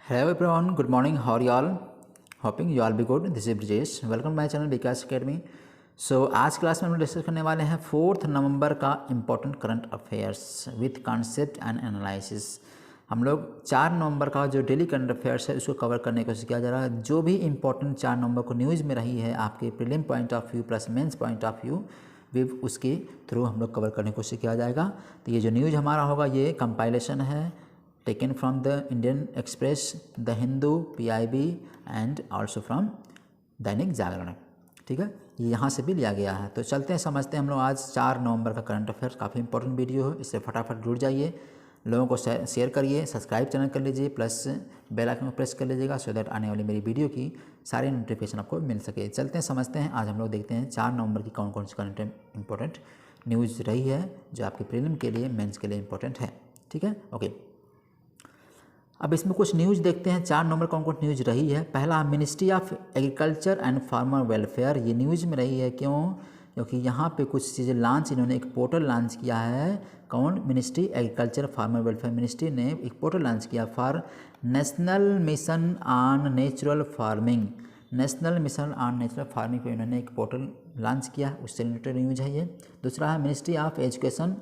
Hello everyone, good morning. How are you all? Hoping you all be good. This is Brijesh. Welcome to my channel Vikas academy. So आज class में हम discuss करने वाले हैं 4 नवंबर का important current affairs with concept and analysis. हम लोग 4 नवंबर का जो डेली करंट अफेयर्स है उसको कवर करने की कोशिश किया जा रहा है. जो भी इम्पोर्टेंट 4 नवंबर को न्यूज़ में रही है आपके prelim point of view plus mains point of view विव उसके थ्रू हम लोग कवर करने की कोशिश किया जाएगा. तो ये जो न्यूज़ हमारा होगा ये कंपाइलेशन है taken from the Indian Express, The Hindu, PIB and also from Dainik Jagran. ठीक है, ये यहाँ से भी लिया गया है. तो चलते हैं समझते हैं हम लोग आज 4 नवंबर का करंट अफेयर्स. काफ़ी इंपॉर्टेंट वीडियो है, इससे फटाफट जुड़ जाइए, लोगों को शेयर करिए, सब्सक्राइब चैनल कर लीजिए, प्लस बेल आइकन को प्रेस कर लीजिएगा सो दैट आने वाली मेरी वीडियो की सारी नोटिफिकेशन आपको मिल सके. चलते हैं समझते हैं. आज हम लोग देखते हैं 4 नवंबर की कौन कौन सी करंट इंपॉर्टेंट न्यूज़ रही है जो आपके प्रीलिम के लिए मेंस के लिए इंपॉर्टेंट है. ठीक है, ओके. अब इसमें कुछ न्यूज़ देखते हैं 4 नवंबर कौन कौन न्यूज़ रही है. पहला, ministry of agriculture and farmer welfare. ये न्यूज़ में रही है क्यों? क्योंकि यहाँ पे कुछ चीज़ें लॉन्च, इन्होंने एक पोर्टल लॉन्च किया है. कौन? Ministry agriculture farmer welfare ministry ने एक पोर्टल लॉन्च किया for national mission on natural farming. National mission on natural farming पर इन्होंने एक पोर्टल लॉन्च किया, उससे रिलेटेड न्यूज़ है ये. दूसरा है मिनिस्ट्री ऑफ एजुकेशन,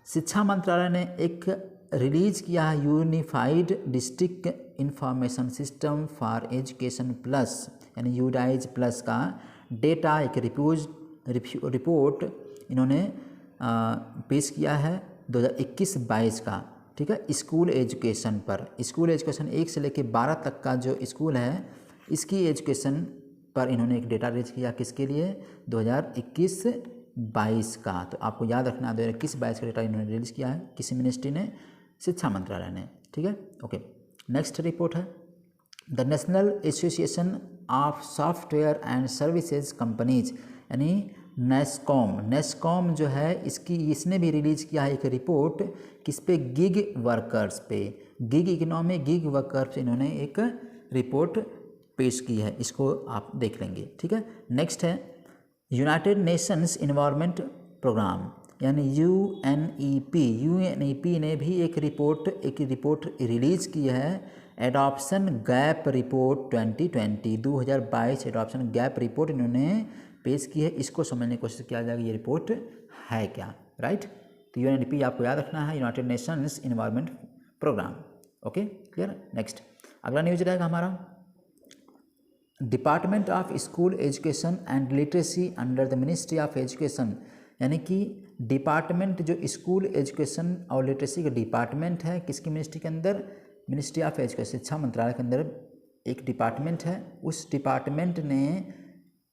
शिक्षा मंत्रालय ने एक रिलीज़ किया है unified district information system for education plus यानी यूडाइज प्लस का डेटा एक रिपोर्ट इन्होंने पेश किया है 2021-22 का. ठीक है, स्कूल एजुकेशन पर. स्कूल एजुकेशन 1 से लेकर 12 तक का जो स्कूल है इसकी एजुकेशन पर इन्होंने एक डेटा रिलीज किया. किसके लिए? 2021-22 का. तो आपको याद रखना 2021-22 का डेटा इन्होंने रिलीज़ किया है. किसी मिनिस्ट्री ने? शिक्षा मंत्रालय ने. ठीक है, ओके. नेक्स्ट रिपोर्ट है the national association of software and services companies यानी नेस्कॉम. नेस्कॉम जो है इसने भी रिलीज़ किया है एक रिपोर्ट. किस पे? गिग वर्कर्स पे. गिग इकोनॉमी, गिग वर्कर्स इन्होंने एक रिपोर्ट पेश की है, इसको आप देख लेंगे. ठीक है. नेक्स्ट है यूनाइटेड नेशंस इन्वायरमेंट प्रोग्राम यानी यूएनईपी ने भी एक रिपोर्ट रिलीज़ की है. Adoption gap report 2022 adoption gap report इन्होंने पेश की है. इसको समझने की कोशिश किया जाएगा ये रिपोर्ट है क्या. राइट. तो यूएनईपी आपको याद रखना है, United Nations Environment Programme. Okay, clear. Next अगला न्यूज रहेगा हमारा department of school education and literacy under the ministry of education. यानी कि डिपार्टमेंट जो स्कूल एजुकेशन और लिटरेसी का डिपार्टमेंट है किसकी मिनिस्ट्री के अंदर? मिनिस्ट्री ऑफ एजुकेशन, शिक्षा मंत्रालय के अंदर एक डिपार्टमेंट है. उस डिपार्टमेंट ने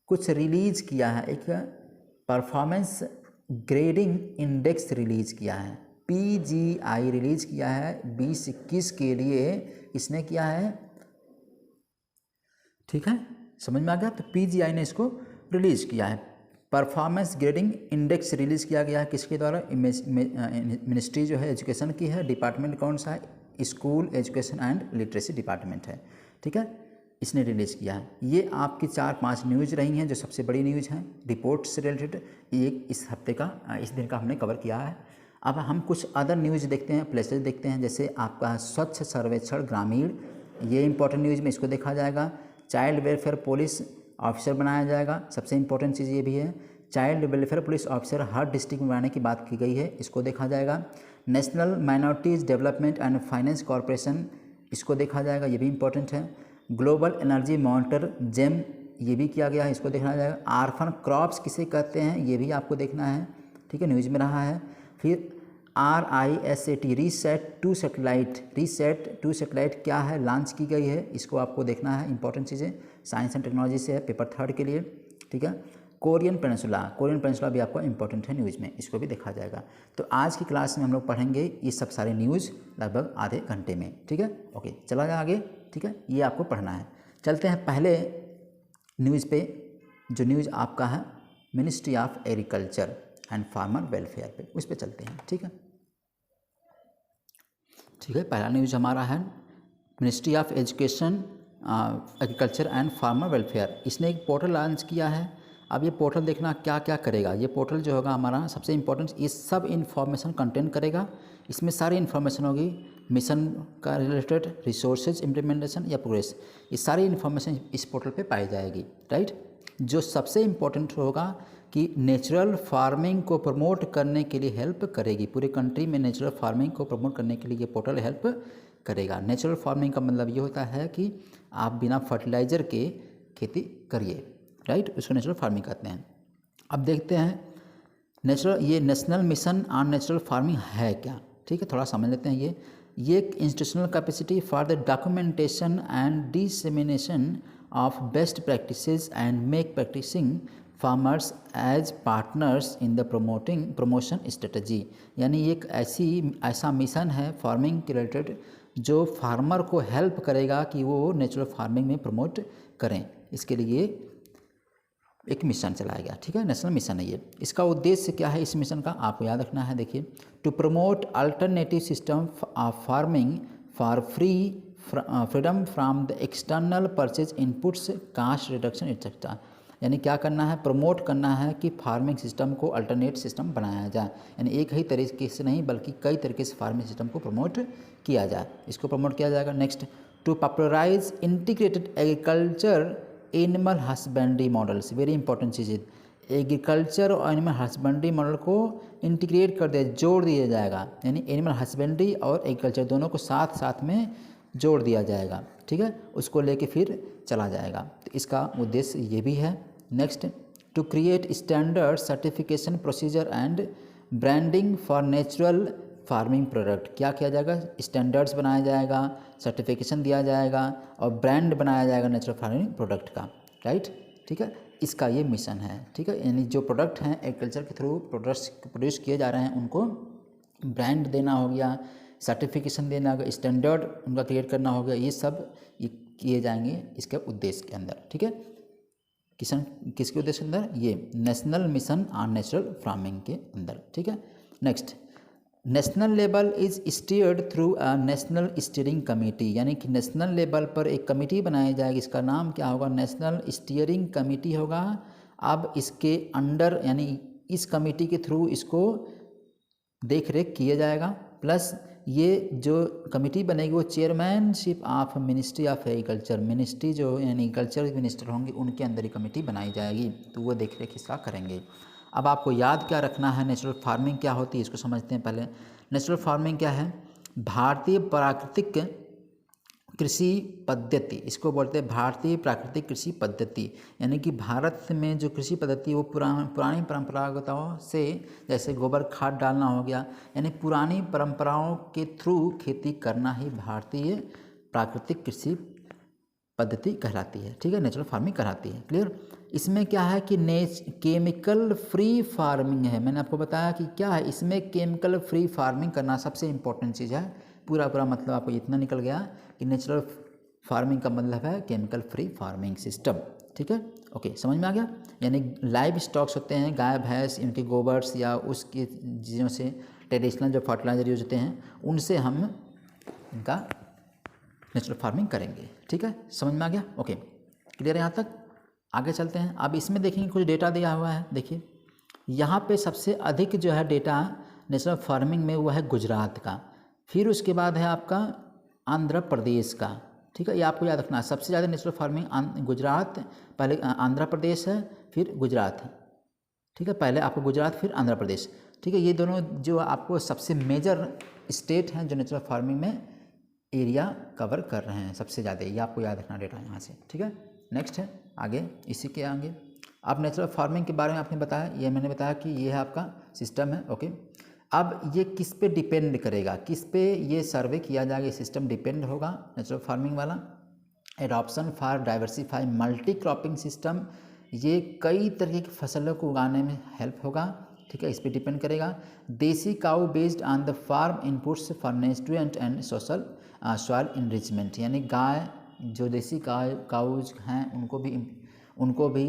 कुछ रिलीज़ किया है, एक परफॉर्मेंस ग्रेडिंग इंडेक्स रिलीज़ किया है. PGI रिलीज़ किया है 2021 के लिए. इसने किया है. ठीक है, समझ में आ गया. तो PGI ने इसको रिलीज़ किया है. परफॉर्मेंस ग्रेडिंग इंडेक्स रिलीज़ किया गया है किसके द्वारा? मिनिस्ट्री जो है एजुकेशन की है. डिपार्टमेंट कौन सा है? School education and literacy department है. ठीक है, इसने रिलीज़ किया है. ये आपकी 4-5 न्यूज़ रही हैं जो सबसे बड़ी न्यूज़ हैं रिपोर्ट से रिलेटेड. एक इस हफ्ते का इस दिन का हमने कवर किया है. अब हम कुछ अदर न्यूज़ देखते हैं, प्लेसेज देखते हैं. जैसे आपका स्वच्छ सर्वेक्षण ग्रामीण, ये इंपॉर्टेंट न्यूज़ में इसको देखा जाएगा. चाइल्ड वेलफेयर पुलिस ऑफिसर बनाया जाएगा. सबसे इंपॉर्टेंट चीज़ ये भी है, चाइल्ड वेलफेयर पुलिस ऑफिसर हर डिस्ट्रिक्ट में बनाने की बात की गई है, इसको देखा जाएगा. National minorities development and finance corporation, इसको देखा जाएगा, ये भी इंपॉर्टेंट है. ग्लोबल एनर्जी मॉनिटर जेम, ये भी किया गया है, इसको देखना जाएगा. आर्फन क्रॉप्स किसे कहते हैं ये भी आपको देखना है. ठीक है, न्यूज़ में रहा है. फिर RISAT रीसेट टू सैटेलाइट क्या है? लॉन्च की गई है, इसको आपको देखना है. इंपॉर्टेंट चीज़ें साइंस एंड टेक्नोलॉजी से है, पेपर 3 के लिए. ठीक है. कोरियन पेनिनसुला भी आपको इंपॉर्टेंट है न्यूज़ में, इसको भी देखा जाएगा. तो आज की क्लास में हम लोग पढ़ेंगे ये सब सारे न्यूज़ लगभग आधे घंटे में. ठीक है, ओके. चला जाए आगे. ठीक है, ये आपको पढ़ना है. चलते हैं पहले न्यूज़ पे. जो न्यूज़ आपका है ministry of agriculture and farmer welfare पे, उस पर चलते हैं. ठीक है, ठीक है. पहला न्यूज़ हमारा है ministry of education agriculture and farmer welfare. इसने एक पोर्टल लॉन्च किया है. अब ये पोर्टल देखना क्या क्या करेगा. ये पोर्टल जो होगा हमारा सबसे इम्पोर्टेंट ये सब इन्फॉर्मेशन कंटेंट करेगा. इसमें सारी इन्फॉर्मेशन होगी मिशन का रिलेटेड, रिसोर्सेज इम्प्लीमेंटेशन या प्रोग्रेस, ये सारी इन्फॉर्मेशन इस पोर्टल पे पाई जाएगी, राइट। जो सबसे इम्पोर्टेंट होगा कि नेचुरल फार्मिंग को प्रमोट करने के लिए हेल्प करेगी, पूरे कंट्री में नेचुरल फार्मिंग को प्रमोट करने के लिए ये पोर्टल हेल्प करेगा। नेचुरल फार्मिंग का मतलब ये होता है कि आप बिना फर्टिलाइज़र के खेती करिए, राइट, उसको नेचुरल फार्मिंग कहते हैं। अब देखते हैं ये national mission on natural farming है क्या, ठीक है, थोड़ा समझ लेते हैं। ये एक institutional capacity for the documentation and dissemination of best practices and make practising farmers as partners in the promotion strategy, यानी एक ऐसा मिशन है फार्मिंग के रिलेटेड जो फार्मर को हेल्प करेगा कि वो नेचुरल फार्मिंग में प्रमोट करें। इसके लिए एक मिशन चलाया गया, ठीक है, नेशनल मिशन है ये। इसका उद्देश्य क्या है इस मिशन का, आपको याद रखना है। देखिए, to promote alternative system of farming for freedom from the external purchase inputs, cost reduction etcetera, यानी क्या करना है, प्रमोट करना है कि फार्मिंग सिस्टम को अल्टरनेट सिस्टम बनाया जाए, यानी एक ही तरीके से नहीं बल्कि कई तरीके से फार्मिंग सिस्टम को प्रमोट किया जाए, इसको प्रमोट किया जाएगा। Next, to popularize integrated agriculture animal husbandry models, very important चीज़ है, एग्रीकल्चर और एनिमल हस्बेंड्री मॉडल को इंटीग्रेट कर दिया, जोड़ दिया जाएगा, यानी एनिमल हस्बेंड्री और एग्रीकल्चर दोनों को साथ साथ में जोड़ दिया जाएगा, ठीक है, उसको लेके फिर चला जाएगा। तो इसका उद्देश्य ये भी है। Next, to create standard certification procedure and branding for natural farming product, क्या किया जाएगा, स्टैंडर्ड्स बनाया जाएगा, सर्टिफिकेशन दिया जाएगा और ब्रांड बनाया जाएगा नेचुरल फार्मिंग प्रोडक्ट का, राइट, ठीक है, इसका ये मिशन है, ठीक है, यानी जो प्रोडक्ट हैं एग्रीकल्चर के थ्रू प्रोड्यूस किए जा रहे हैं उनको ब्रांड देना हो गया, सर्टिफिकेशन देना होगा, स्टैंडर्ड उनका क्रिएट करना होगा, ये सब ये किए जाएंगे इसके उद्देश्य के अंदर, ठीक है। किसके उद्देश्य के अंदर, ये national mission on natural farming के अंदर, ठीक है। Next, national level is steered through a national steering committee, यानी कि नेशनल लेवल पर एक कमेटी बनाई जाएगी, इसका नाम क्या होगा, नेशनल स्टीयरिंग कमेटी होगा। अब इसके अंडर यानी इस कमेटी के थ्रू इसको देख रेख किया जाएगा, प्लस ये जो कमेटी बनेगी वो chairmanship of ministry of agriculture, ministry जो यानी एग्रीकल्चर मिनिस्टर होंगे उनके अंदर ही कमेटी बनाई जाएगी, तो वो देख रेख इसका करेंगे। अब आपको याद क्या रखना है, नेचुरल फार्मिंग क्या होती है इसको समझते हैं पहले। नेचुरल फार्मिंग क्या है, भारतीय प्राकृतिक कृषि पद्धति, इसको बोलते हैं भारतीय प्राकृतिक कृषि पद्धति, यानी कि भारत में जो कृषि पद्धति वो पुरानी परंपरागतों से, जैसे गोबर खाद डालना हो गया, यानी पुरानी परंपराओं के थ्रू खेती करना ही भारतीय प्राकृतिक कृषि पद्धति कहलाती है, ठीक है, नेचुरल फार्मिंग कहलाती है। क्लियर। इसमें क्या है कि केमिकल फ्री फार्मिंग है, मैंने आपको बताया कि क्या है इसमें केमिकल फ्री फार्मिंग करना सबसे इम्पोर्टेंट चीज़ है। पूरा मतलब आपको इतना निकल गया कि नेचुरल फार्मिंग का मतलब है केमिकल फ्री फार्मिंग सिस्टम, ठीक है, ओके, समझ में आ गया। यानी लाइव स्टॉक्स होते हैं, गाय भैंस, इनके गोबर्स या उसकी चीज़ों से, ट्रेडिशनल जो फर्टिलाइजर यूज होते हैं उनसे हम इनका नेचुरल फार्मिंग करेंगे, ठीक है, समझ में आ गया, ओके, क्लियर है यहाँ तक। आगे चलते हैं। अब इसमें देखेंगे कुछ डेटा दिया हुआ है, देखिए यहाँ पे सबसे अधिक जो है डेटा नेचुरल फार्मिंग में वो है गुजरात का, फिर उसके बाद है आपका आंध्र प्रदेश का, ठीक है, ये आपको याद रखना है। सबसे ज़्यादा नेचुरल फार्मिंग गुजरात, पहले आंध्र प्रदेश है, फिर गुजरात है, ठीक है, पहले आपको गुजरात फिर आंध्र प्रदेश, ठीक है, ये दोनों जो आपको सबसे मेजर स्टेट हैं जो नेचुरल फार्मिंग में एरिया कवर कर रहे हैं सबसे ज़्यादा, ये आपको याद रखना डेटा यहाँ से, ठीक है। नेक्स्ट है आगे, इसी के आगे आप नेचुरल फार्मिंग के बारे में आपने बताया, ये मैंने बताया कि ये है आपका सिस्टम है, ओके। अब ये किस पे डिपेंड करेगा, किस पे ये सर्वे किया जाएगा, ये सिस्टम डिपेंड होगा नेचुरल फार्मिंग वाला। Adoption for diversify multi cropping system, ये कई तरह की फसलों को उगाने में हेल्प होगा, ठीक है, इस पर डिपेंड करेगा। Desi cow based on the farm inputs for nutrient and social soil enrichment, यानी गाय जो देसी काउज हैं उनको भी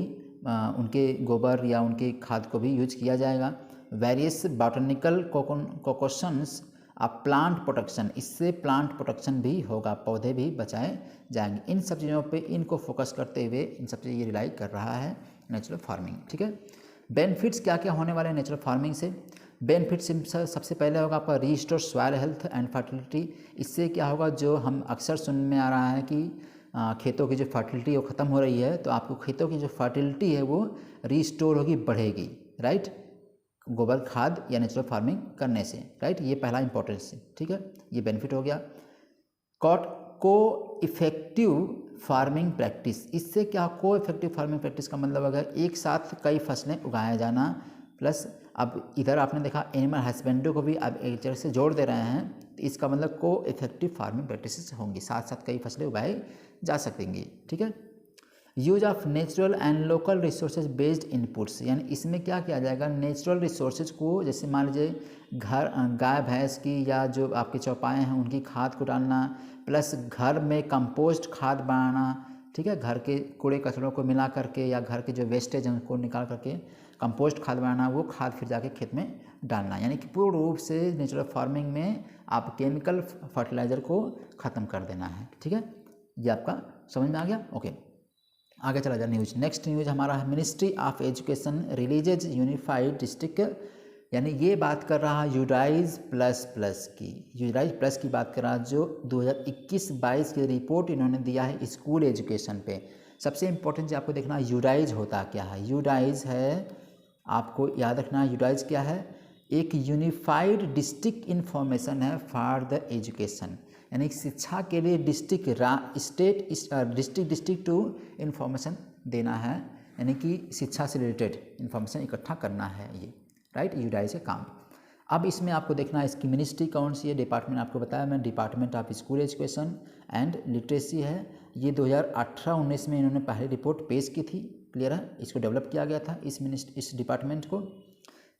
उनके गोबर या उनके खाद को भी यूज किया जाएगा। वेरियस बॉटनिकल कोकोशंस प्लांट प्रोटेक्शन, इससे प्लांट प्रोटेक्शन भी होगा, पौधे भी बचाए जाएंगे। इन सब चीज़ों पे इनको फोकस करते हुए इन सब चीज़ें ये रिलाई कर रहा है नेचुरल फार्मिंग, ठीक है। बेनिफिट्स क्या क्या होने वाले हैं नेचुरल फार्मिंग से। बेनिफिट सबसे पहले होगा आपका restore soil health and fertility. इससे क्या होगा, जो हम अक्सर सुनने में आ रहा है कि खेतों की जो फर्टिलिटी वो ख़त्म हो रही है, तो आपको खेतों की जो फर्टिलिटी है वो रीस्टोर होगी, बढ़ेगी, राइट, गोबर खाद या नेचुरल फार्मिंग करने से, राइट। ये पहला इंपॉर्टेंस है, ठीक है, ये बेनिफिट हो गया। को इफेक्टिव फार्मिंग प्रैक्टिस, इससे क्या, को इफेक्टिव फार्मिंग प्रैक्टिस का मतलब अगर एक साथ कई फसलें उगाया जाना, प्लस अब इधर आपने देखा एनिमल हस्बेंड्री को भी अब एक तरह से जोड़ दे रहे हैं, तो इसका मतलब को इफेक्टिव फार्मिंग प्रैक्टिसेस होंगी, साथ साथ कई फसलें उगाई जा सकेंगी, ठीक है। Use of natural and local resources based inputs, यानी इसमें क्या किया जाएगा, नेचुरल रिसोर्सेज को, जैसे मान लीजिए घर गाय भैंस की या जो आपके चौपाएँ हैं उनकी खाद को डालना, प्लस घर में कंपोस्ट खाद बनाना, ठीक है, घर के कूड़े कचरों को मिला करके या घर के जो वेस्टेज हैं उनको निकाल करके कंपोस्ट खाद बनाना, वो खाद फिर जाके खेत में डालना, यानी कि पूर्ण रूप से नेचुरल फार्मिंग में आप केमिकल फर्टिलाइज़र को ख़त्म कर देना है, ठीक है। ये आपका समझ में आ गया, ओके। आगे चला जाए न्यूज। नेक्स्ट न्यूज हमारा है ministry of education releases unified district, यानी ये बात कर रहा है यूडाइज प्लस प्लस की, यूडाइज प्लस की बात कर रहा है, जो 2021-22 की रिपोर्ट इन्होंने दिया है स्कूल एजुकेशन पे। सबसे इम्पोर्टेंट जो आपको देखना है यूडाइज होता क्या है। यूडाइज है, आपको याद रखना है यूडाइज क्या है, एक यूनिफाइड डिस्ट्रिक्ट इन्फॉर्मेशन है फॉर द एजुकेशन, यानी शिक्षा के लिए डिस्ट्रिक्ट टू इन्फॉर्मेशन देना है, यानी कि शिक्षा से रिलेटेड इन्फॉर्मेशन इकट्ठा करना है ये, राइट, यूडाइज का काम। अब इसमें आपको देखना है इसकी मिनिस्ट्री कौन सी है, डिपार्टमेंट आपको बताया मैं, department of school education and literacy है। ये 2018-19 में इन्होंने पहली रिपोर्ट पेश की थी, क्लियर है, इसको डेवलप किया गया था इस डिपार्टमेंट को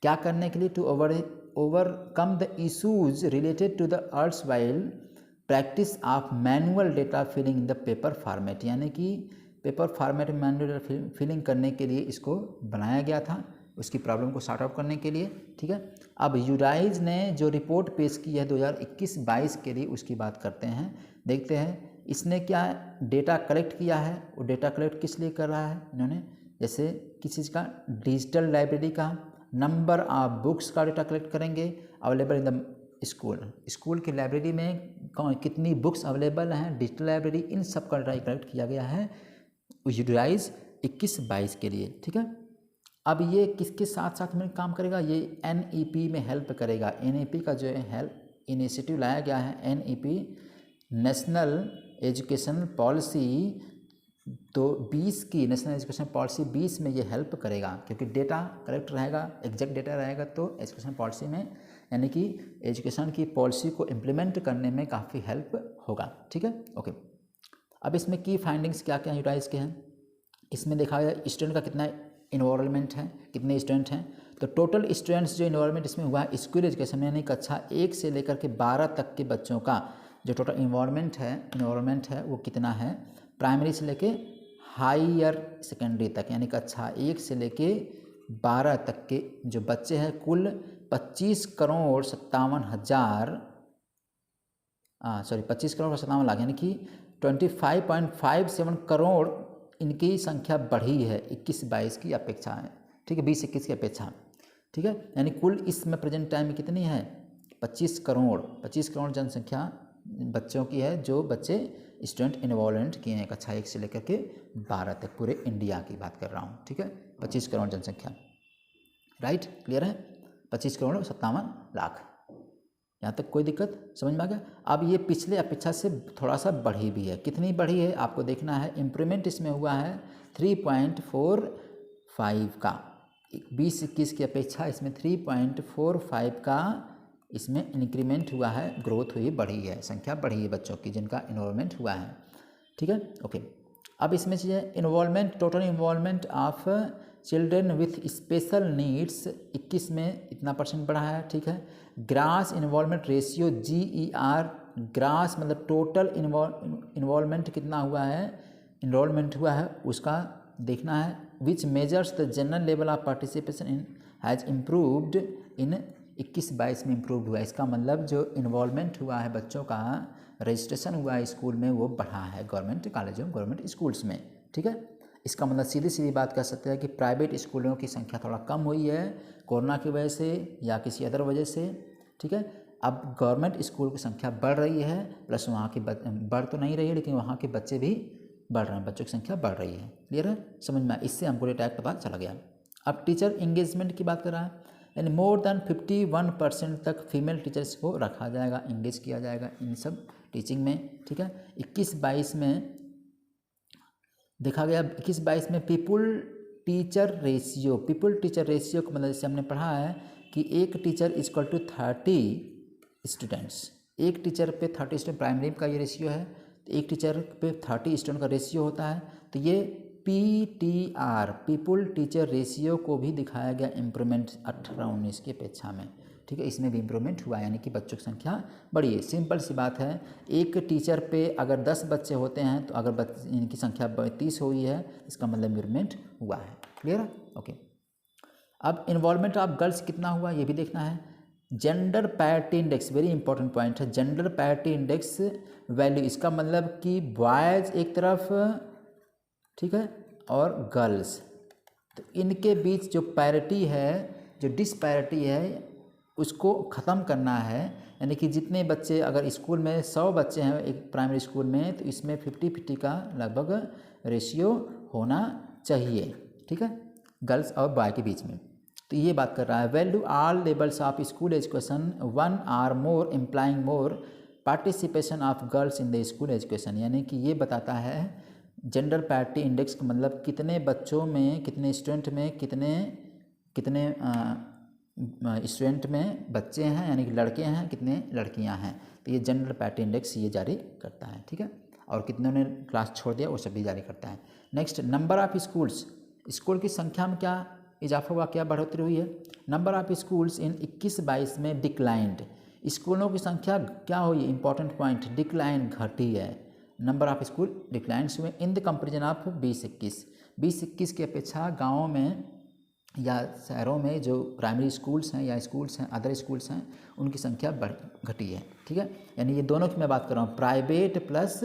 क्या करने के लिए, to overcome the issues related to the erstwhile practice of manual data filling in the paper format, यानी कि पेपर फॉर्मेट में मैनुअल फिलिंग करने के लिए इसको बनाया गया था, उसकी प्रॉब्लम को सॉर्ट आउट करने के लिए, ठीक है। अब यूडाइज ने जो रिपोर्ट पेश की है 2021-22 के लिए, उसकी बात करते हैं, देखते हैं इसने क्या डेटा कलेक्ट किया है। वो डेटा कलेक्ट किस लिए कर रहा है इन्होंने, जैसे किस चीज़ का, डिजिटल लाइब्रेरी का, नंबर ऑफ बुक्स का डेटा कलेक्ट करेंगे अवेलेबल इन द स्कूल की लाइब्रेरी में कितनी बुक्स अवेलेबल हैं, डिजिटल लाइब्रेरी, इन सब का डेटा कलेक्ट किया गया है यूटिलाइज 21-22 के लिए, ठीक है। अब ये किसके साथ साथ में काम करेगा, ये NEP में हेल्प करेगा। NEP का जो है हेल्प इनिशिएटिव लाया गया है, NEP नेशनल एजुकेशन पॉलिसी, तो 20 की नेशनल एजुकेशन पॉलिसी 20 में ये हेल्प करेगा, क्योंकि डेटा करेक्ट रहेगा, एग्जैक्ट डेटा रहेगा, तो एजुकेशन पॉलिसी में, यानी कि एजुकेशन की पॉलिसी को इम्प्लीमेंट करने में काफ़ी हेल्प होगा, ठीक है, ओके। अब इसमें की फाइंडिंग्स क्या क्या यूटिलाइज के हैं, इसमें देखा गया स्टूडेंट का कितना इन्वॉल्वमेंट है, कितने स्टूडेंट हैं, तो टोटल स्टूडेंट्स जो इन्वॉल्वमेंट इसमें हुआ है स्कूल एजुकेशन में, यानी कक्षा 1 से लेकर के 12 तक के बच्चों का जो टोटल इन्वॉल्वमेंट है वो कितना है, प्राइमरी से लेके हायर सेकेंडरी तक, यानी कक्षा 1 से लेके 12 तक के जो बच्चे हैं, कुल 25 करोड़ 57 लाख, यानी कि 25.57 करोड़ इनकी संख्या बढ़ी है 21-22 की अपेक्षा है, ठीक है, 20-21 की अपेक्षा, ठीक है, यानी कुल इसमें प्रेजेंट टाइम में कितनी है, 25 करोड़ जनसंख्या बच्चों की है, जो बच्चे स्टूडेंट इन्वॉल्वमेंट किए हैं कक्षा 1 से लेकर के 12 तक, पूरे इंडिया की बात कर रहा हूँ, ठीक है, 25 करोड़ जनसंख्या, राइट, क्लियर है, 25 करोड़ 57 लाख, यहाँ तक कोई दिक्कत समझ में आ गया। अब ये पिछले अपेक्षा से थोड़ा सा बढ़ी भी है, कितनी बढ़ी है आपको देखना है, इम्प्रूवमेंट इसमें हुआ है 3.45 का, 20-21 की अपेक्षा इसमें 3.45 का इसमें इंक्रीमेंट हुआ है, ग्रोथ हुई, बढ़ी है, संख्या बढ़ी है बच्चों की जिनका इन्वॉल्वमेंट हुआ है, ठीक है, ओके। अब इसमें चीज़ें involvement, total involvement of children with special needs 21 में इतना % बढ़ा है, ठीक है। Gross involvement ratio GER, gross मतलब टोटल इन्वॉल्वमेंट कितना हुआ है, इन्वॉल्वमेंट हुआ है, उसका देखना है, which measures the general level of participation in has improved in 21-22 में इम्प्रूव्ड हुआ है, इसका मतलब जो इन्वॉल्वमेंट हुआ है बच्चों का, रजिस्ट्रेशन हुआ है स्कूल में, वो बढ़ा है गवर्नमेंट कॉलेजों, गवर्नमेंट स्कूल्स में, ठीक है। इसका मतलब सीधी सीधी बात कर सकते हैं कि प्राइवेट स्कूलों की संख्या थोड़ा कम हुई है कोरोना की वजह से या किसी अदर वजह से, ठीक है। अब गवर्नमेंट स्कूल की संख्या बढ़ रही है, प्लस वहाँ की बढ़ तो नहीं रही है लेकिन वहाँ के बच्चे भी बढ़ रहे हैं, बच्चों की संख्या बढ़ रही है। क्लियर है, समझ में? इससे हमको डेटा पता चला गया। अब टीचर इंगेजमेंट की बात कर रहा है, यानी मोर देन 51% तक फीमेल टीचर्स को रखा जाएगा, इंगेज किया जाएगा इन सब टीचिंग में, ठीक है। 21-22 में देखा गया, 21-22 में पीपल टीचर रेशियो को मतलब जैसे हमने पढ़ा है कि एक टीचर इक्वल टू 30 स्टूडेंट्स, एक टीचर पे 30 स्टूडेंट, प्राइमरी का ये रेशियो है, तो एक टीचर पे 30 स्टूडेंट का रेशियो होता है। तो ये PTR पीपल टीचर रेशियो को भी दिखाया गया इम्प्रूवमेंट 18-19 की अपेक्षा में, ठीक है। इसमें भी इम्प्रूवमेंट हुआ, यानी कि बच्चों की संख्या बढ़ी है। सिंपल सी बात है, एक टीचर पे अगर 10 बच्चे होते हैं तो अगर इनकी संख्या 30 हुई है, इसका मतलब इम्प्रूवमेंट हुआ है। क्लियर है, ओके। अब इन्वॉल्वमेंट ऑफ गर्ल्स कितना हुआ ये भी देखना है। Gender parity index, very important point है, जेंडर पैरिटी इंडेक्स वैल्यू, इसका मतलब कि बॉयज़ एक तरफ, ठीक है, और गर्ल्स, तो इनके बीच जो पैरिटी है, जो डिसपैरिटी है, उसको ख़त्म करना है। यानी कि जितने बच्चे, अगर स्कूल में 100 बच्चे हैं एक प्राइमरी स्कूल में, तो इसमें 50-50 का लगभग रेशियो होना चाहिए, ठीक है, गर्ल्स और बॉय के बीच में। तो ये बात कर रहा है। Value all levels of school education 1 or more implying more participation of girls in the school education, यानी कि ये बताता है जेंडर पैरिटी इंडेक्स का मतलब कितने बच्चों में, कितने स्टूडेंट में, कितने स्टूडेंट में बच्चे हैं, यानी कि लड़के हैं, कितने लड़कियां हैं। तो ये जेंडर पैरिटी इंडेक्स ये जारी करता है, ठीक है। और कितनों ने क्लास छोड़ दिया वो सब भी जारी करता है। Next, number of schools, school की संख्या में क्या इजाफा हुआ, क्या बढ़ोतरी हुई है। नंबर ऑफ स्कूल्स इन 21-22 में डिक्लाइंड, स्कूलों की संख्या क्या हुई, इंपॉर्टेंट पॉइंट, डिक्लाइन, घटी है। नंबर ऑफ स्कूल डिक्लाइंस हुए इन द कंपेरिजन ऑफ 20-21 की अपेक्षा गाँवों में या शहरों में जो प्राइमरी स्कूल्स हैं या स्कूल्स हैं, अदर स्कूल्स हैं, उनकी संख्या घटी है, ठीक है। यानी ये दोनों की मैं बात कर रहा हूँ, प्राइवेट प्लस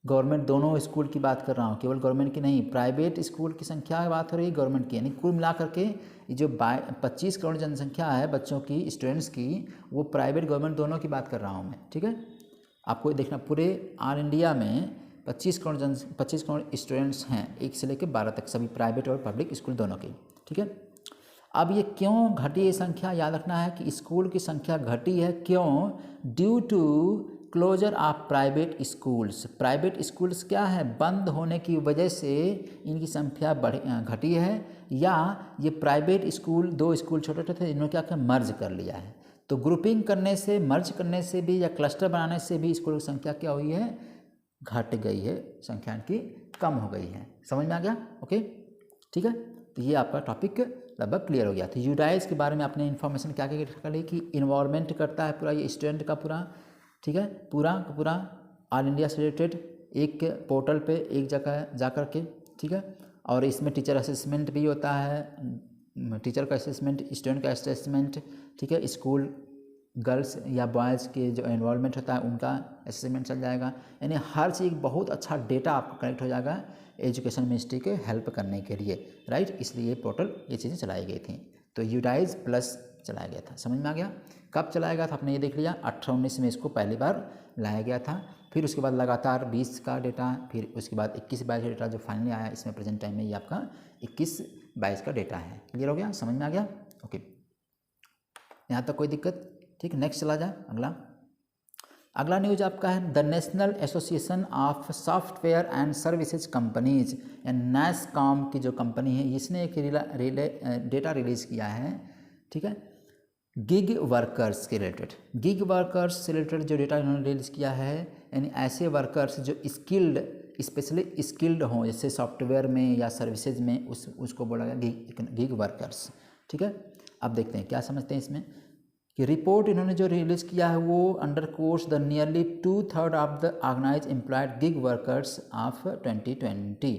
गवर्नमेंट, दोनों स्कूल की बात कर रहा हूँ, केवल गवर्नमेंट की नहीं। प्राइवेट स्कूल की संख्या की बात हो रही है, गवर्नमेंट की, यानी कुल मिलाकर के जो 25 करोड़ जनसंख्या है बच्चों की, स्टूडेंट्स की, वो प्राइवेट गवर्नमेंट दोनों की बात कर रहा हूँ मैं, ठीक है। आपको देखना, पूरे ऑल इंडिया में 25 करोड़ स्टूडेंट्स हैं, 1 से लेकर 12 तक, सभी प्राइवेट और पब्लिक स्कूल दोनों की, ठीक है। अब ये क्यों घटी ये संख्या, याद रखना है कि स्कूल की संख्या घटी है, क्यों, due to closure of private schools. Private schools क्या है, बंद होने की वजह से इनकी संख्या घटी है, या ये प्राइवेट स्कूल, 2 स्कूल छोटे छोटे थे, इन्होंने क्या किया, मर्ज कर लिया है। तो ग्रुपिंग करने से, मर्ज करने से भी, या क्लस्टर बनाने से भी स्कूल की संख्या क्या हुई है, घट गई है, संख्या की कम हो गई है। समझ में आ गया, ओके, ठीक है। तो ये आपका टॉपिक लगभग क्लियर हो गया। तो यूडाइज के बारे में आपने इन्फॉर्मेशन क्या क्या कर ली कि इन्वॉल्वमेंट करता है पूरा ये स्टूडेंट का पूरा, ठीक है, पूरा का पूरा ऑल इंडिया से रिलेटेड एक पोर्टल पे एक जगह जा कर के, ठीक है। और इसमें टीचर असेसमेंट भी होता है, टीचर का असेसमेंट, स्टूडेंट का असेसमेंट, ठीक है, स्कूल गर्ल्स या बॉयज़ के जो इन्वॉल्वमेंट होता है उनका असेसमेंट चल जाएगा। यानी हर चीज़ बहुत अच्छा डेटा आपको कनेक्ट हो जाएगा एजुकेशन मिनिस्ट्री के हेल्प करने के लिए, राइट। इसलिए ये पोर्टल, ये चीज़ें चलाई गई थी। तो यूडाइज प्लस चलाया गया था, समझ में आ गया। कब चलाया गया था आपने ये देख लिया, 18-19 में इसको पहली बार लाया गया था। फिर उसके बाद लगातार 20 का डेटा, फिर उसके बाद 21-22 का डेटा जो फाइनली आया, इसमें प्रेजेंट टाइम में ये आपका 21-22 का डेटा है। क्लियर हो गया, समझ में आ गया, ओके, यहाँ तक कोई दिक्कत, ठीक। नेक्स्ट चला जाए, अगला न्यूज आपका है, the national association of software and services companies, या NASSCOM की जो कंपनी है, इसने एक डेटा रिलीज़ किया है, ठीक है, गिग वर्कर्स के रिलेटेड। गिग वर्कर्स से रिलेटेड जो डेटा इन्होंने रिलीज़ किया है, यानी ऐसे वर्कर्स जो स्किल्ड, स्पेशली स्किल्ड हों, जैसे सॉफ्टवेयर में या सर्विसेज में, उसको बोला गया गिग वर्कर्स, ठीक है। अब देखते हैं क्या समझते हैं इसमें कि रिपोर्ट इन्होंने जो रिलीज़ किया है वो under course the nearly 2/3 of the organise employed gig workers of 2020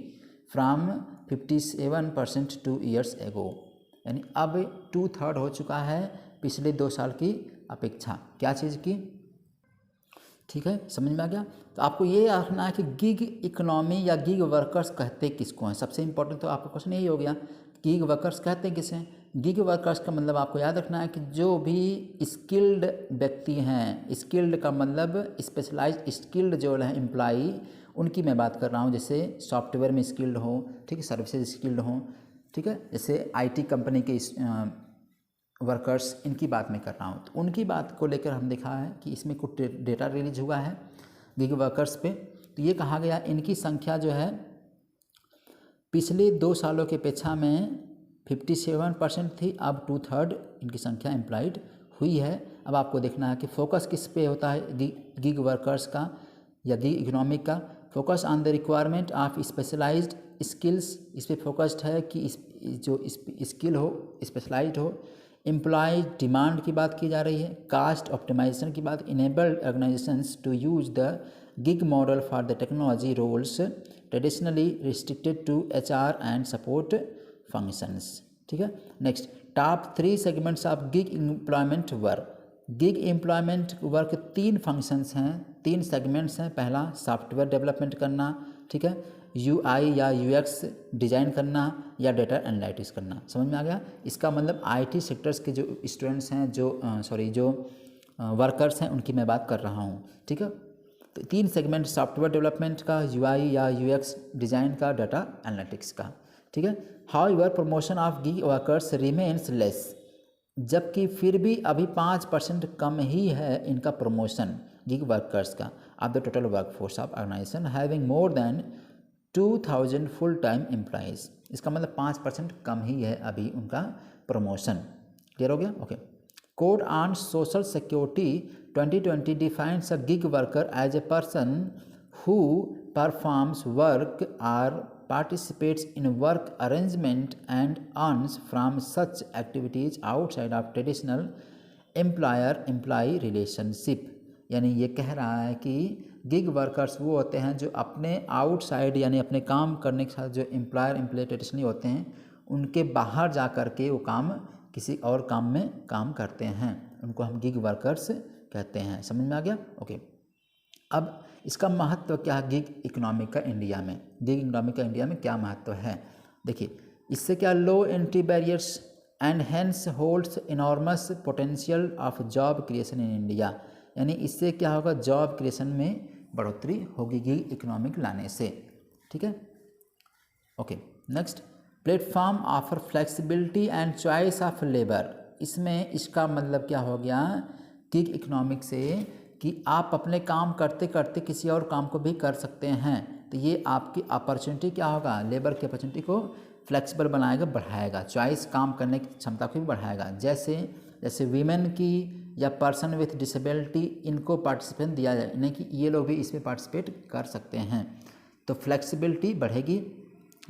from 57% 2 years एगो, यानी अब 2/3 हो चुका है पिछले 2 साल की अपेक्षा। क्या चीज़ की, ठीक है, समझ में आ गया। तो आपको ये रखना है कि गिग इकोनॉमी या गिग वर्कर्स कहते किसको हैं। सबसे इंपॉर्टेंट तो आपका क्वेश्चन यही हो गया, गिग वर्कर्स कहते किसे हैं। गिग वर्कर्स का मतलब आपको याद रखना है कि जो भी स्किल्ड व्यक्ति हैं, स्किल्ड का मतलब स्पेशलाइज्ड स्किल्ड जो है एम्प्लॉई, उनकी मैं बात कर रहा हूँ। जैसे सॉफ्टवेयर में स्किल्ड हो, ठीक है, सर्विसेज स्किल्ड हो, ठीक है, जैसे आईटी कंपनी के वर्कर्स, इनकी बात मैं कर रहा हूँ। तो उनकी बात को लेकर हम देखा है कि इसमें कुछ डेटा रिलीज हुआ है गिग वर्कर्स पे। तो ये कहा गया इनकी संख्या जो है पिछले 2 सालों के अपेक्षा में 57% थी, अब 2/3 इनकी संख्या एम्प्लॉयड हुई है। अब आपको देखना है कि फोकस किस पे होता है गिग वर्कर्स का या गिग इकोनॉमिक का। Focus on the requirement of specialised skills, इस पर फोकस्ड है कि जो स्किल हो स्पेशलाइज्ड हो। एम्प्लॉय डिमांड की बात की जा रही है। कास्ट ऑप्टिमाइजेशन की बात, enabled organisations to use the gig model for the technology roles traditionally restricted to HR and support functions, ठीक है। Next, top 3 segments of gig employment work. Gig employment work 3 functions हैं, 3 segments हैं। पहला software development करना, ठीक है, UI या UX design करना या डेटा एनालिटिक्स करना। समझ में आ गया। इसका मतलब IT सेक्टर्स के जो स्टूडेंट्स हैं, जो वर्कर्स हैं, उनकी मैं बात कर रहा हूँ, ठीक है। तो 3 सेगमेंट, सॉफ्टवेयर डेवलपमेंट का, UI या UX डिज़ाइन का, डाटा एनालिटिक्स का, ठीक है। However promotion of gig workers remains less, जबकि फिर भी अभी 5% कम ही है इनका प्रमोशन गिग वर्कर्स का of the total workforce of organisation having more than 2000 full time employees. इसका मतलब 5% कम ही है अभी उनका प्रमोशन। क्लियर हो गया, okay. Code on social security 2020 defines a gig worker as a person who performs work और participates in work arrangement and earns from such activities outside of traditional employer-employee relationship। यानी ये कह रहा है कि gig workers वो होते हैं जो अपने आउटसाइड यानी अपने काम करने के साथ जो एम्प्लॉयर एम्प्लॉय ट्रेडिशनली होते हैं, उनके बाहर जा कर के वो काम किसी और काम में काम करते हैं, उनको हम गिग वर्कर्स कहते हैं। समझ में आ गया, ओके। अब इसका महत्व क्या है गिग इकोनॉमी का इंडिया में, गिग इकोनॉमी का इंडिया में क्या महत्व है। देखिए, इससे क्या, low entry barriers and hence holds enormous potential of job creation in India. यानी इससे क्या होगा, जॉब क्रिएशन में बढ़ोतरी होगी गिग इकोनॉमिक लाने से, ठीक है, okay. Next, platform offer flexibility and choice of labour. इसमें इसका मतलब क्या हो गया गिग इकोनॉमिक से कि आप अपने काम करते करते किसी और काम को भी कर सकते हैं। तो ये आपकी अपॉर्चुनिटी क्या होगा, लेबर की अपॉर्चुनिटी को फ्लेक्सिबल बनाएगा, बढ़ाएगा, चॉइस काम करने की क्षमता को भी बढ़ाएगा। जैसे वीमेन की या पर्सन विथ डिसेबिलिटी, इनको पार्टिसिपेशन दिया जाए, यानी कि ये लोग भी इसमें पार्टिसिपेट कर सकते हैं, तो फ्लेक्सिबिलिटी बढ़ेगी।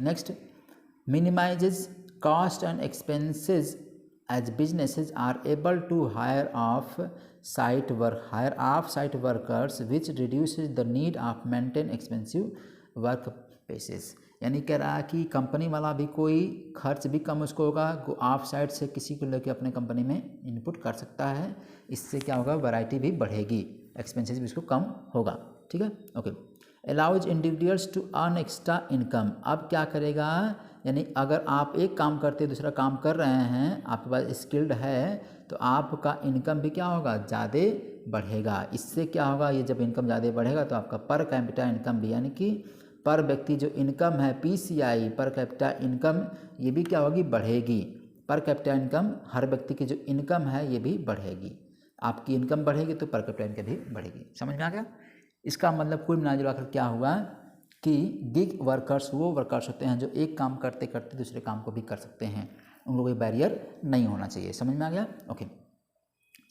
Next, minimises cost and expenses as businesses are able to hire off-site workers which reduces the need of maintain expensive workplaces। यानी कह रहा है कि कंपनी वाला भी कोई खर्च भी कम उसको होगा, ऑफ साइट से किसी को लेकर अपने कंपनी में इनपुट कर सकता है। इससे क्या होगा, वैरायटी भी बढ़ेगी, एक्सपेंसेस भी इसको कम होगा, ठीक है, okay. Allows individuals to earn extra income. अब क्या करेगा, यानी अगर आप एक काम करते दूसरा काम कर रहे हैं, आपके पास स्किल्ड है, तो आपका इनकम भी क्या होगा, ज़्यादा बढ़ेगा। इससे क्या होगा, ये जब इनकम ज़्यादा बढ़ेगा तो आपका पर कैपिटा इनकम भी, यानी कि पर व्यक्ति जो इनकम है PCI पर कैपिटा इनकम, ये भी क्या होगी, बढ़ेगी। पर कैपिटा इनकम, हर व्यक्ति की जो इनकम है ये भी बढ़ेगी। आपकी इनकम बढ़ेगी तो पर कैपिटा इनकम भी बढ़ेगी। समझ में आ गया। इसका मतलब कुल मिला जुलाकर क्या हुआ कि गिग वर्कर्स वो वर्कर्स होते हैं जो एक काम करते करते दूसरे काम को भी कर सकते हैं, उनको कोई बैरियर नहीं होना चाहिए। समझ में आ गया, ओके।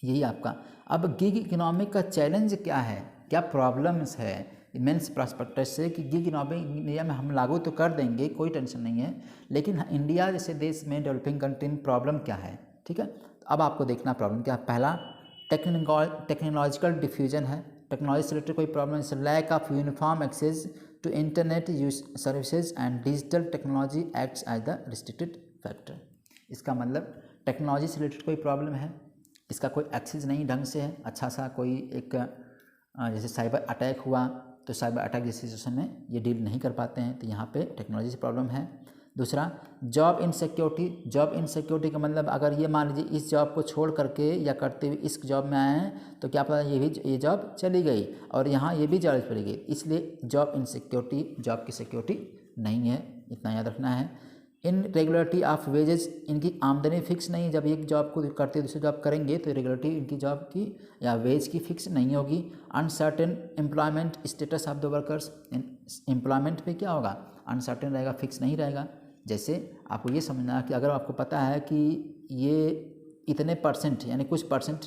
यही आपका। अब गिग इकोनॉमिक का चैलेंज क्या है, क्या प्रॉब्लम्स है मेंस प्रॉस्पेक्टस से कि गिग इकोनॉमिक इंडिया में हम लागू तो कर देंगे, कोई टेंशन नहीं है, लेकिन इंडिया जैसे देश में डेवलपिंग कंट्री में प्रॉब्लम क्या है, ठीक है। अब आपको देखना प्रॉब्लम क्या है। पहला, टेक्नोलॉजिकल डिफ्यूजन है, टेक्नोलॉजी से रिलेटेड कोई प्रॉब्लम, जैसे lack of uniform access to internet use services and digital technology acts as the restricted factor. इसका मतलब टेक्नोलॉजी से रिलेटेड कोई प्रॉब्लम है, इसका कोई एक्सेस नहीं ढंग से है, अच्छा सा कोई एक जैसे साइबर अटैक हुआ तो साइबर अटैक जैसी सिचुएशन में ये डील नहीं कर पाते हैं, तो यहाँ पे टेक्नोलॉजी से प्रॉब्लम है। दूसरा जॉब इनसिक्योरिटी। जॉब इनसिक्योरिटी का मतलब अगर ये मान लीजिए इस जॉब को छोड़ करके या करते हुए इस जॉब में आए हैं तो क्या पता ये जॉब चली गई और यहाँ ये भी जॉब चली गई, इसलिए जॉब इनसिक्योरिटी, जॉब की सिक्योरिटी नहीं है, इतना याद रखना है। इन रेगुलरिटी ऑफ वेजेस, इनकी आमदनी फिक्स नहीं है, जब एक जॉब को करते दूसरी जॉब करेंगे तो रेगुलरिटी इनकी जॉब की या वेज की फिक्स नहीं होगी। Uncertain employment status of the workers, employment पे क्या होगा, अनसर्टेन रहेगा, फिक्स नहीं रहेगा। जैसे आपको ये समझना कि अगर आपको पता है कि ये इतने परसेंट यानी कुछ परसेंट,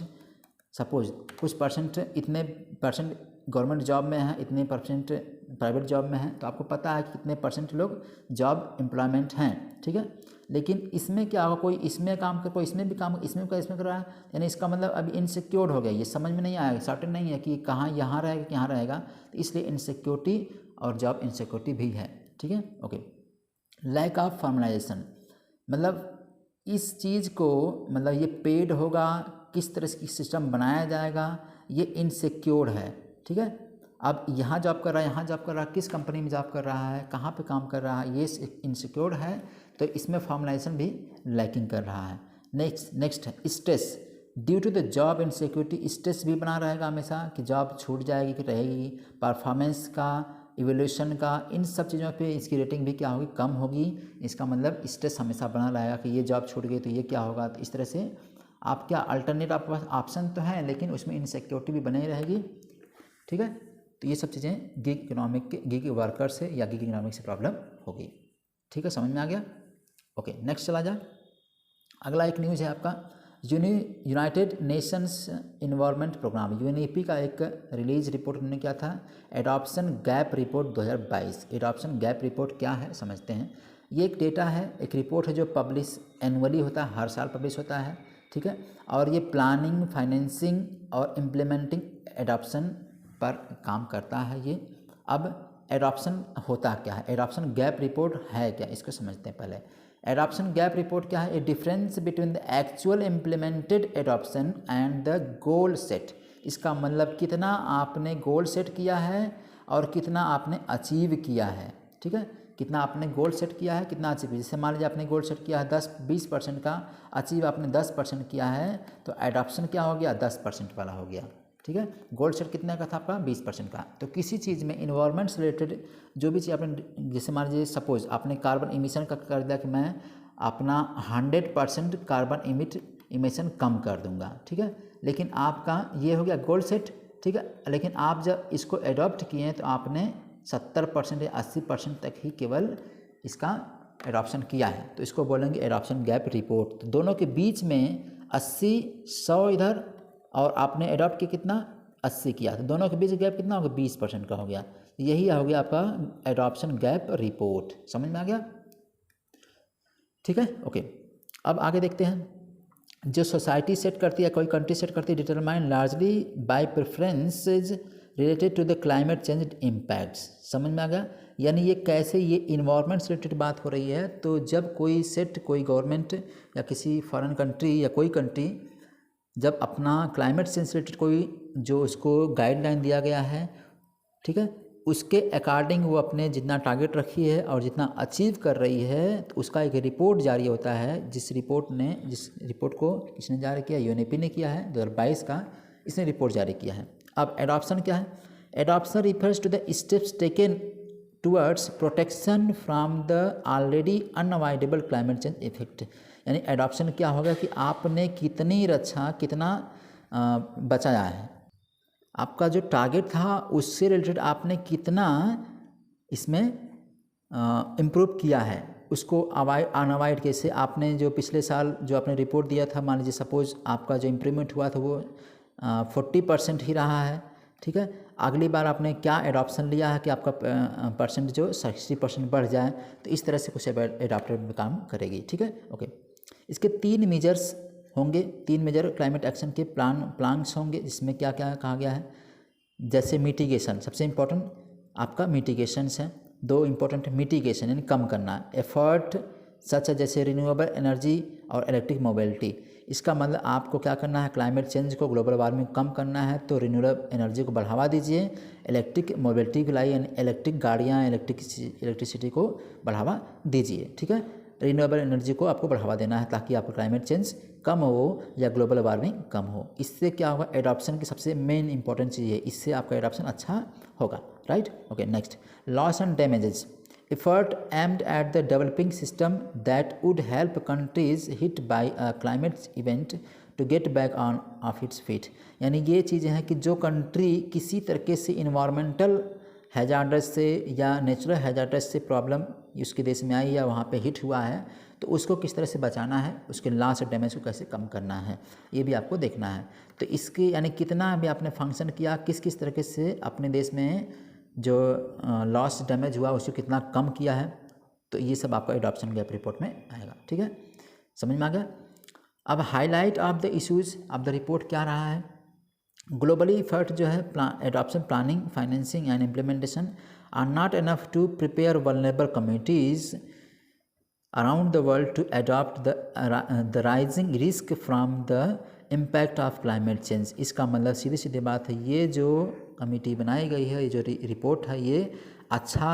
सपोज कुछ परसेंट इतने परसेंट गवर्नमेंट जॉब में है, इतने परसेंट प्राइवेट जॉब में है, तो आपको पता है कि कितने परसेंट लोग जॉब एम्प्लॉयमेंट हैं, ठीक है। लेकिन इसमें क्या होगा, कोई इसमें काम कर, कोई इसमें भी काम, इसमें कर रहा है, यानी इसका मतलब अभी इनसिक्योर हो गया, ये समझ में नहीं आएगा, सर्टेन नहीं है कि कहाँ यहाँ रहेगा कि यहाँ रहेगा, तो इसलिए इनसिक्योरिटी और जॉब इनसिक्योरिटी भी है, ठीक है। ओके, लैक ऑफ फॉर्मलाइजेशन, मतलब इस चीज़ को मतलब ये पेड होगा, किस तरह की सिस्टम बनाया जाएगा, ये इनसिक्योर है, ठीक है। अब यहाँ जॉब कर रहा है, यहाँ जॉब कर रहा है, किस कंपनी में जॉब कर रहा है, कहाँ पे काम कर रहा है, ये इनसिक्योर है, तो इसमें फॉर्मलाइजेशन भी लैकिंग कर रहा है। नेक्स्ट है stress. Due to the job insecurity stress भी बना रहेगा हमेशा कि जॉब छूट जाएगी कि रहेगी, परफॉर्मेंस का, इवोल्यूशन का, इन सब चीज़ों पे इसकी रेटिंग भी क्या होगी, कम होगी। इसका मतलब स्ट्रेस हमेशा बना रहेगा कि ये जॉब छूट गई तो ये क्या होगा। तो इस तरह से आप क्या अल्टरनेट आपके पास ऑप्शन तो है लेकिन उसमें इनसिक्योरिटी भी बनी रहेगी, ठीक है। तो ये सब चीज़ें गिग वर्कर से या गिग इकोनॉमिक से प्रॉब्लम होगी, ठीक है, समझ में आ गया। ओके, नेक्स्ट चला जाए। अगला एक न्यूज़ है आपका United Nations Environment Programme UNEP का एक रिलीज रिपोर्ट उन्होंने क्या था, adoption gap report 2022। Adoption gap report क्या है समझते हैं। ये एक डेटा है, एक रिपोर्ट है जो पब्लिश एनुअली होता है, हर साल पब्लिश होता है, ठीक है। और ये प्लानिंग, फाइनेंसिंग और इम्प्लीमेंटिंग एडॉप्शन पर काम करता है ये। अब एडॉप्शन होता क्या है, एडॉप्शन गैप रिपोर्ट है क्या, इसको समझते हैं पहले। एडॉप्शन गैप रिपोर्ट क्या है, a difference between the actual implemented adoption and the goal set. इसका मतलब कितना आपने गोल सेट किया है और कितना आपने अचीव किया है, ठीक है। कितना आपने गोल सेट किया है, कितना अचीव। जैसे मान लीजिए आपने गोल सेट किया है 10-20% का, अचीव आपने 10% किया है, तो एडॉप्शन क्या हो गया, 10% वाला हो गया, ठीक है। गोल सेट कितने का था आपका, 20% का। तो किसी चीज़ में इन्वायरमेंट से रिलेटेड जो भी चीज़ आपने, जैसे मान लीजिए सपोज आपने कार्बन इमिशन का कर दिया कि मैं अपना 100% कार्बन इमिशन कम कर दूंगा, ठीक है। लेकिन आपका ये हो गया गोल सेट, ठीक है। लेकिन आप जब इसको एडॉप्ट किए तो आपने 70% या 80% तक ही केवल इसका एडॉप्शन किया है, तो इसको बोलेंगे एडॉप्शन गैप रिपोर्ट। तो दोनों के बीच में 80-100 इधर और आपने एडॉप्ट किया कितना, 80 किया, तो दोनों के बीच गैप कितना होगा, 20% का हो गया। यही हो गया आपका एडॉप्शन गैप रिपोर्ट, समझ में आ गया, ठीक है। ओके, अब आगे देखते हैं। जो सोसाइटी सेट करती है, कोई कंट्री सेट करती है, determine largely by preferences related to the climate change impacts, समझ में आ गया। यानी ये कैसे, ये इन्वायरमेंट से रिलेटेड बात हो रही है। तो जब कोई गवर्नमेंट या किसी फॉरेन कंट्री या कोई कंट्री जब अपना क्लाइमेट चेंज से रिलेटेड कोई जो उसको गाइडलाइन दिया गया है, ठीक है, उसके अकॉर्डिंग वो अपने जितना टारगेट रखी है और जितना अचीव कर रही है, तो उसका एक रिपोर्ट जारी होता है। जिस रिपोर्ट को किसने जारी किया, यूएनईपी ने किया है 2022 का, इसने रिपोर्ट जारी किया है। अब एडॉप्शन क्या है, adoption refers to the steps taken towards protection from the already unavoidable climate change effect. यानी एडॉप्शन क्या होगा कि आपने कितनी रक्षा, कितना बचाया है, आपका जो टारगेट था उससे रिलेटेड आपने कितना इसमें इम्प्रूव किया है, उसको अनअवॉइड कैसे। आपने जो पिछले साल जो आपने रिपोर्ट दिया था, मान लीजिए सपोज आपका जो इम्प्रूवमेंट हुआ था वो 40% ही रहा है, ठीक है। अगली बार आपने क्या एडॉप्शन लिया है कि आपका परसेंट जो 60% बढ़ जाए, तो इस तरह से कुछ एडॉप्टर काम करेगी, ठीक है। ओके, इसके 3 मेजर्स होंगे, 3 मेजर क्लाइमेट एक्शन के प्लान्स होंगे, जिसमें क्या क्या कहा गया है। जैसे मिटिगेशन, सबसे इम्पोर्टेंट आपका मिटिगेशंस है। 2 इम्पोर्टेंट मिटिगेशन यानी कम करना, एफर्ट सच है जैसे रिन्यूएबल एनर्जी और इलेक्ट्रिक मोबिलिटी। इसका मतलब आपको क्या करना है, क्लाइमेट चेंज को, ग्लोबल वार्मिंग कम करना है तो रिन्यूएबल एनर्जी को बढ़ावा दीजिए, इलेक्ट्रिक मोबिलिटी को लाइए, यानी इलेक्ट्रिक गाड़ियाँ, इलेक्ट्रिसिटी को बढ़ावा दीजिए। ठीक है, रिन्यूएबल एनर्जी को आपको बढ़ावा देना है ताकि आपका क्लाइमेट चेंज कम हो या ग्लोबल वार्मिंग कम हो। इससे क्या होगा, एडॉप्शन की सबसे मेन इंपॉर्टेंट चीज़ है, इससे आपका एडॉप्शन अच्छा होगा। Right, okay. Next, loss and damages. Effort aimed at the developing system that would help countries hit by a climate event to get back on of its feet। यानी ये चीज़ें हैं कि जो कंट्री किसी तरीके से इन्वायरमेंटल हैजार्डस से या नेचुरल हैजार्डस से प्रॉब्लम उसके देश में आई या वहाँ पे हिट हुआ है तो उसको किस तरह से बचाना है, उसके लॉस और डैमेज को कैसे कम करना है, ये भी आपको देखना है। तो इसकी यानी कितना भी आपने फंक्शन किया, किस किस तरीके से अपने देश में जो लॉस डैमेज हुआ उसको कितना कम किया है, तो ये सब आपका एडॉप्शन गैप रिपोर्ट में आएगा। ठीक है, समझ में आ गया। अब highlight of the issues of the report क्या रहा है, ग्लोबली एफर्ट जो है adoption planning, financing and implementation are not enough to prepare vulnerable communities around the world to adopt the rising risk from the impact of climate change। इसका मतलब सीधी सीधी बात है, ये जो कमेटी बनाई गई है, ये जो रिपोर्ट है, ये अच्छा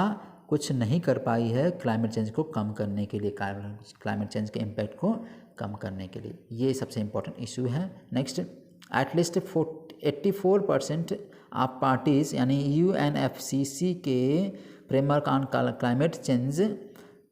कुछ नहीं कर पाई है क्लाइमेट चेंज को कम करने के लिए, क्लाइमेट चेंज के इम्पैक्ट को कम करने के लिए। ये सबसे इम्पोर्टेंट इशू है। नेक्स्ट, एटलीस्ट 84% ऑफ पार्टीज़ यानी UNFCCC के फ्रेमवर्क ऑन क्लाइमेट चेंज,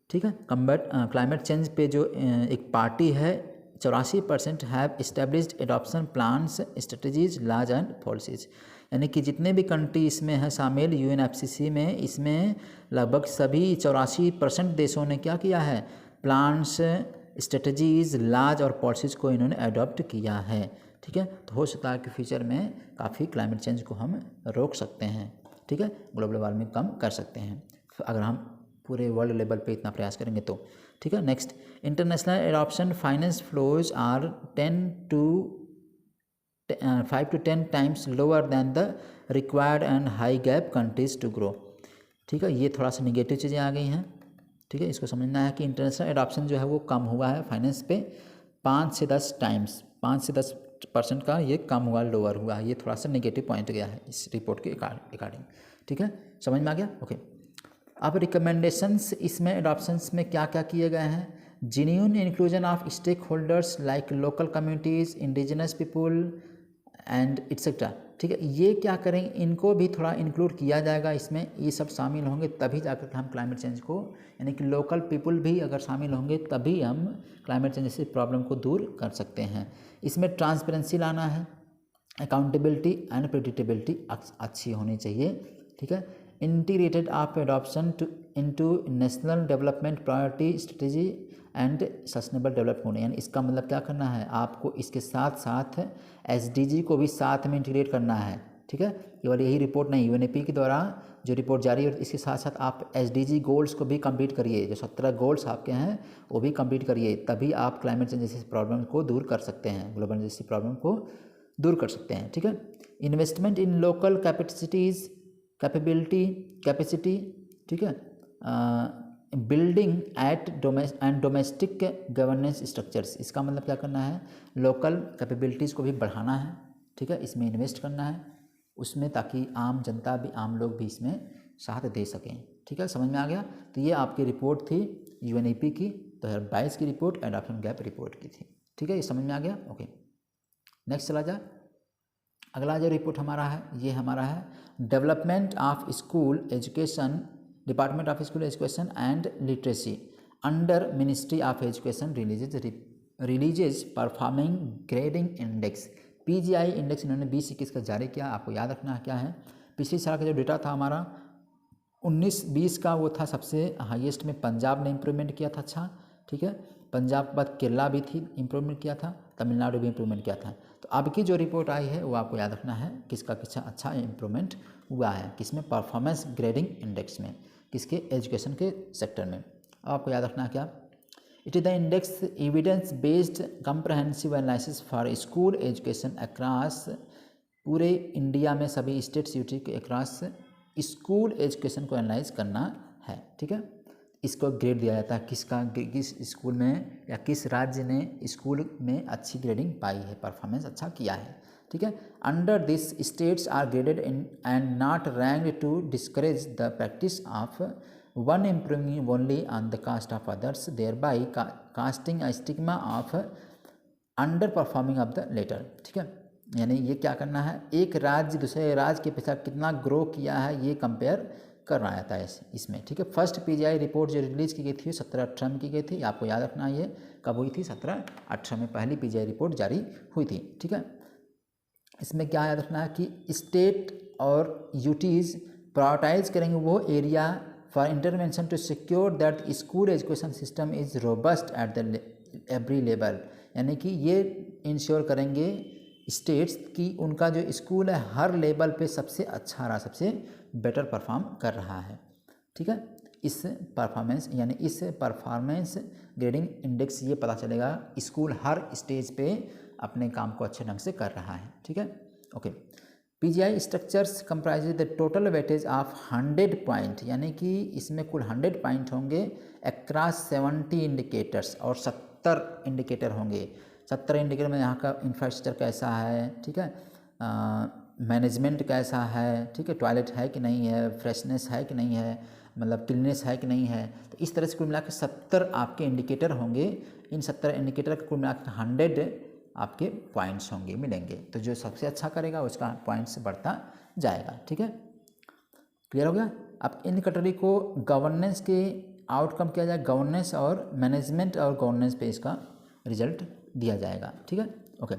ठीक है, क्लाइमेट चेंज पे जो एक पार्टी है 84% have established adoption plans, strategies, laws and policies. यानी कि जितने भी कंट्री इसमें है शामिल UNFCCC में, इसमें लगभग सभी 84% देशों ने क्या किया है, प्लान्स, स्ट्रेटजीज, लॉज और पॉलिसीज को इन्होंने अडॉप्ट किया है। ठीक है, तो हो सकता है कि फ्यूचर में काफ़ी क्लाइमेट चेंज को हम रोक सकते हैं। ठीक है, ग्लोबल वार्मिंग कम कर सकते हैं अगर हम पूरे वर्ल्ड लेवल पे इतना प्रयास करेंगे तो। ठीक है, next, international adoption finance flows are 5 to 10 times lower than the required and high gap countries to grow. ठीक है, ये थोड़ा सा निगेटिव चीज़ें आ गई हैं। ठीक है, इसको समझना है कि इंटरनेशनल एडॉप्शन जो है वो कम हुआ है फाइनेंस पे 5 से 10 टाइम्स, 5 से 10% का ये कम हुआ, लोअर हुआ है। ये थोड़ा सा नेगेटिव पॉइंट गया है इस रिपोर्ट के अकॉर्डिंग। ठीक है, समझ में आ गया। ओके, अब रिकमेंडेशंस इसमें एडॉप्शंस में क्या क्या किए गए हैं, genuine inclusion of stakeholders like local communities, indigenous people and etcetera. ठीक है, ये क्या करेंगे, इनको भी थोड़ा इंक्लूड किया जाएगा इसमें, ये सब शामिल होंगे तभी जाकर के हम क्लाइमेट चेंज को, यानी कि लोकल पीपुल भी अगर शामिल होंगे तभी हम क्लाइमेट चेंज से प्रॉब्लम को दूर कर सकते हैं। इसमें ट्रांसपेरेंसी लाना है, अकाउंटेबिलिटी एंड प्रेडिक्टेबिलिटी अच्छी होनी चाहिए। ठीक है, integrated of adoption into national development priority strategy and sustainable development होने, यानी इसका मतलब क्या करना है, आपको इसके साथ साथ SDG को भी साथ में इंटीग्रेट करना है। ठीक है, केवल यही रिपोर्ट नहीं, UNEP के द्वारा जो रिपोर्ट जारी है इसके साथ साथ आप SDG गोल्स को भी कंप्लीट करिए, जो 17 गोल्स आपके हैं वो भी कंप्लीट करिए, तभी आप क्लाइमेट चेंज जैसी प्रॉब्लम को दूर कर सकते हैं, ग्लोबल जैसी प्रॉब्लम को दूर कर सकते हैं। ठीक है, इन्वेस्टमेंट इन लोकल कैपेसिटी, ठीक है, building at domestic governance structures. इसका मतलब क्या करना है, लोकल कैपेबिलिटीज़ को भी बढ़ाना है। ठीक है, इसमें इन्वेस्ट करना है उसमें, ताकि आम जनता भी, आम लोग भी इसमें साथ दे सकें। ठीक है, समझ में आ गया। तो ये आपकी रिपोर्ट थी UNEP की 2022 की रिपोर्ट, एडॉप्शन गैप रिपोर्ट की थी। ठीक है, ये समझ में आ गया। ओके, नेक्स्ट चला जाए। अगला जो रिपोर्ट हमारा है ये हमारा है development of school education, department of school education and literacy under ministry of education releases performing grading index, PGI index इन्होंने 2021 का जारी किया। आपको याद रखना है क्या है, पिछले साल का जो डेटा था हमारा 19-20 का, वो था सबसे हाईएस्ट में पंजाब ने इम्प्रूवमेंट किया था। अच्छा, ठीक है, पंजाब के बाद केरला भी थी, इम्प्रूवमेंट किया था, तमिलनाडु भी इम्प्रूवमेंट किया था। तो अब की जो रिपोर्ट आई है वो आपको याद रखना है किसका अच्छा इम्प्रूवमेंट हुआ है, किसमें, परफॉर्मेंस ग्रेडिंग इंडेक्स में, किसके, एजुकेशन के सेक्टर में। आपको याद रखना है क्या, it is the index evidence based comprehensive analysis for school education across, पूरे इंडिया में सभी स्टेट सिटी के अक्रॉस स्कूल एजुकेशन को एनालाइज करना है। ठीक है, इसको ग्रेड दिया जाता है किस स्कूल में या किस राज्य ने स्कूल में अच्छी ग्रेडिंग पाई है, परफॉर्मेंस अच्छा किया है, ठीक है। Under this states are graded in and not ranked to discourage the practice of one improving only on the cost of others thereby casting a stigma of underperforming of the latter, ठीक है। यानी ये क्या करना है, एक राज्य दूसरे राज्य के पीछे कितना ग्रो किया है ये कंपेयर करना आता है इसमें, ठीक है। फर्स्ट पीजीआई रिपोर्ट जो रिलीज़ की गई थी 17-18 में की गई थी, आपको याद रखना है ये कब हुई थी, 17-18 में पहली पीजीआई रिपोर्ट जारी हुई थी, ठीक है। इसमें क्या याद रखना है कि स्टेट और यूटीज़ प्रायोरिटाइज करेंगे वो area for intervention to secure that school education system is robust at the every level, यानी कि ये इंश्योर करेंगे स्टेट्स की उनका जो स्कूल है हर लेवल पे सबसे अच्छा रहा, सबसे बेटर परफॉर्म कर रहा है, ठीक है। इस परफॉर्मेंस ग्रेडिंग इंडेक्स ये पता चलेगा स्कूल हर स्टेज पे अपने काम को अच्छे ढंग से कर रहा है, ठीक है। Okay, PGI structures comprise the total weightage of 100 point, यानी कि इसमें कुल 100 पॉइंट होंगे अक्रॉस 70 इंडिकेटर्स और 70 इंडिकेटर होंगे। 70 इंडिकेटर में यहाँ का इंफ्रास्ट्रक्चर कैसा है, ठीक है, मैनेजमेंट कैसा है, ठीक है, टॉयलेट है कि नहीं है, फ्रेशनेस है कि नहीं है, मतलब क्लीननेस है कि नहीं है, तो इस तरह से कुल मिलाकर 70 आपके इंडिकेटर होंगे। इन 70 इंडिकेटर का कुल मिलाकर 100 आपके पॉइंट्स होंगे, मिलेंगे। तो जो सबसे अच्छा करेगा उसका पॉइंट्स बढ़ता जाएगा, ठीक है। क्लियर हो गया। अब इन कैटेगरी को गवर्नेंस के आउटकम किया जाए, गवर्नेंस और मैनेजमेंट और गवर्नेंस पे इसका रिजल्ट दिया जाएगा, ठीक है। Okay,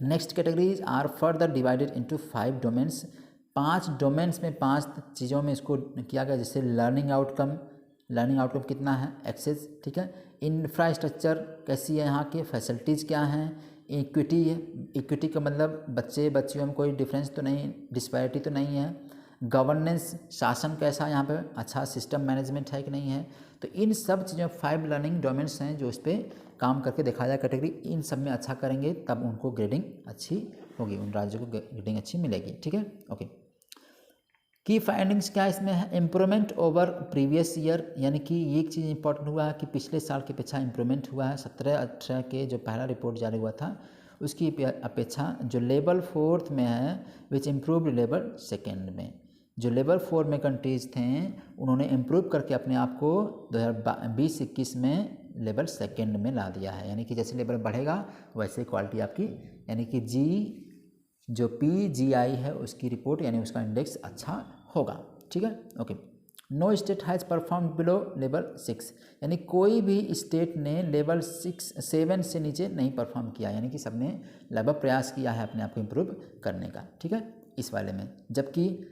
next categories are further divided into 5 domains. 5 domains में 5 चीज़ों में इसको किया गया, जैसे लर्निंग आउटकम कितना है, एक्सेस, ठीक है। इंफ्रास्ट्रक्चर कैसी है, यहाँ के फैसिलिटीज़ क्या हैं, इक्विटी है, इक्विटी का मतलब बच्चे बच्चियों में कोई डिफरेंस तो नहीं, डिस्पैरिटी तो नहीं है। गवर्नेंस, शासन कैसा है यहाँ पे, अच्छा सिस्टम मैनेजमेंट है कि नहीं है। तो इन सब चीज़ों 5 लर्निंग डोमेन्स हैं जो इस पर काम करके दिखाया जाए कैटेगरी, इन सब में अच्छा करेंगे तब उनको ग्रेडिंग अच्छी होगी, उन राज्यों को ग्रेडिंग अच्छी मिलेगी, ठीक है। ओके, की फाइंडिंग्स क्या इसमें है, इम्प्रूवमेंट ओवर प्रीवियस ईयर, यानी कि ये एक चीज़ इंपॉर्टेंट हुआ है कि पिछले साल की अपेक्षा इम्प्रूवमेंट हुआ है। 17-18 के जो पहला रिपोर्ट जारी हुआ था उसकी अपेक्षा जो लेवल 4 में है विच इम्प्रूव्ड लेवल 2 में, जो लेवल 4 में कंट्रीज थे उन्होंने इम्प्रूव करके अपने आप को 2020-21 में लेवल 2 में ला दिया है। यानी कि जैसे लेवल बढ़ेगा वैसे क्वालिटी आपकी, यानी कि जो PGI है उसकी रिपोर्ट यानी उसका इंडेक्स अच्छा होगा, ठीक है। Okay, no state has perform below level 6, यानी कोई भी स्टेट ने लेवल 7 से नीचे नहीं परफॉर्म किया, यानी कि सबने लगभग प्रयास किया है अपने आप को इम्प्रूव करने का, ठीक है, इस वाले में। जबकि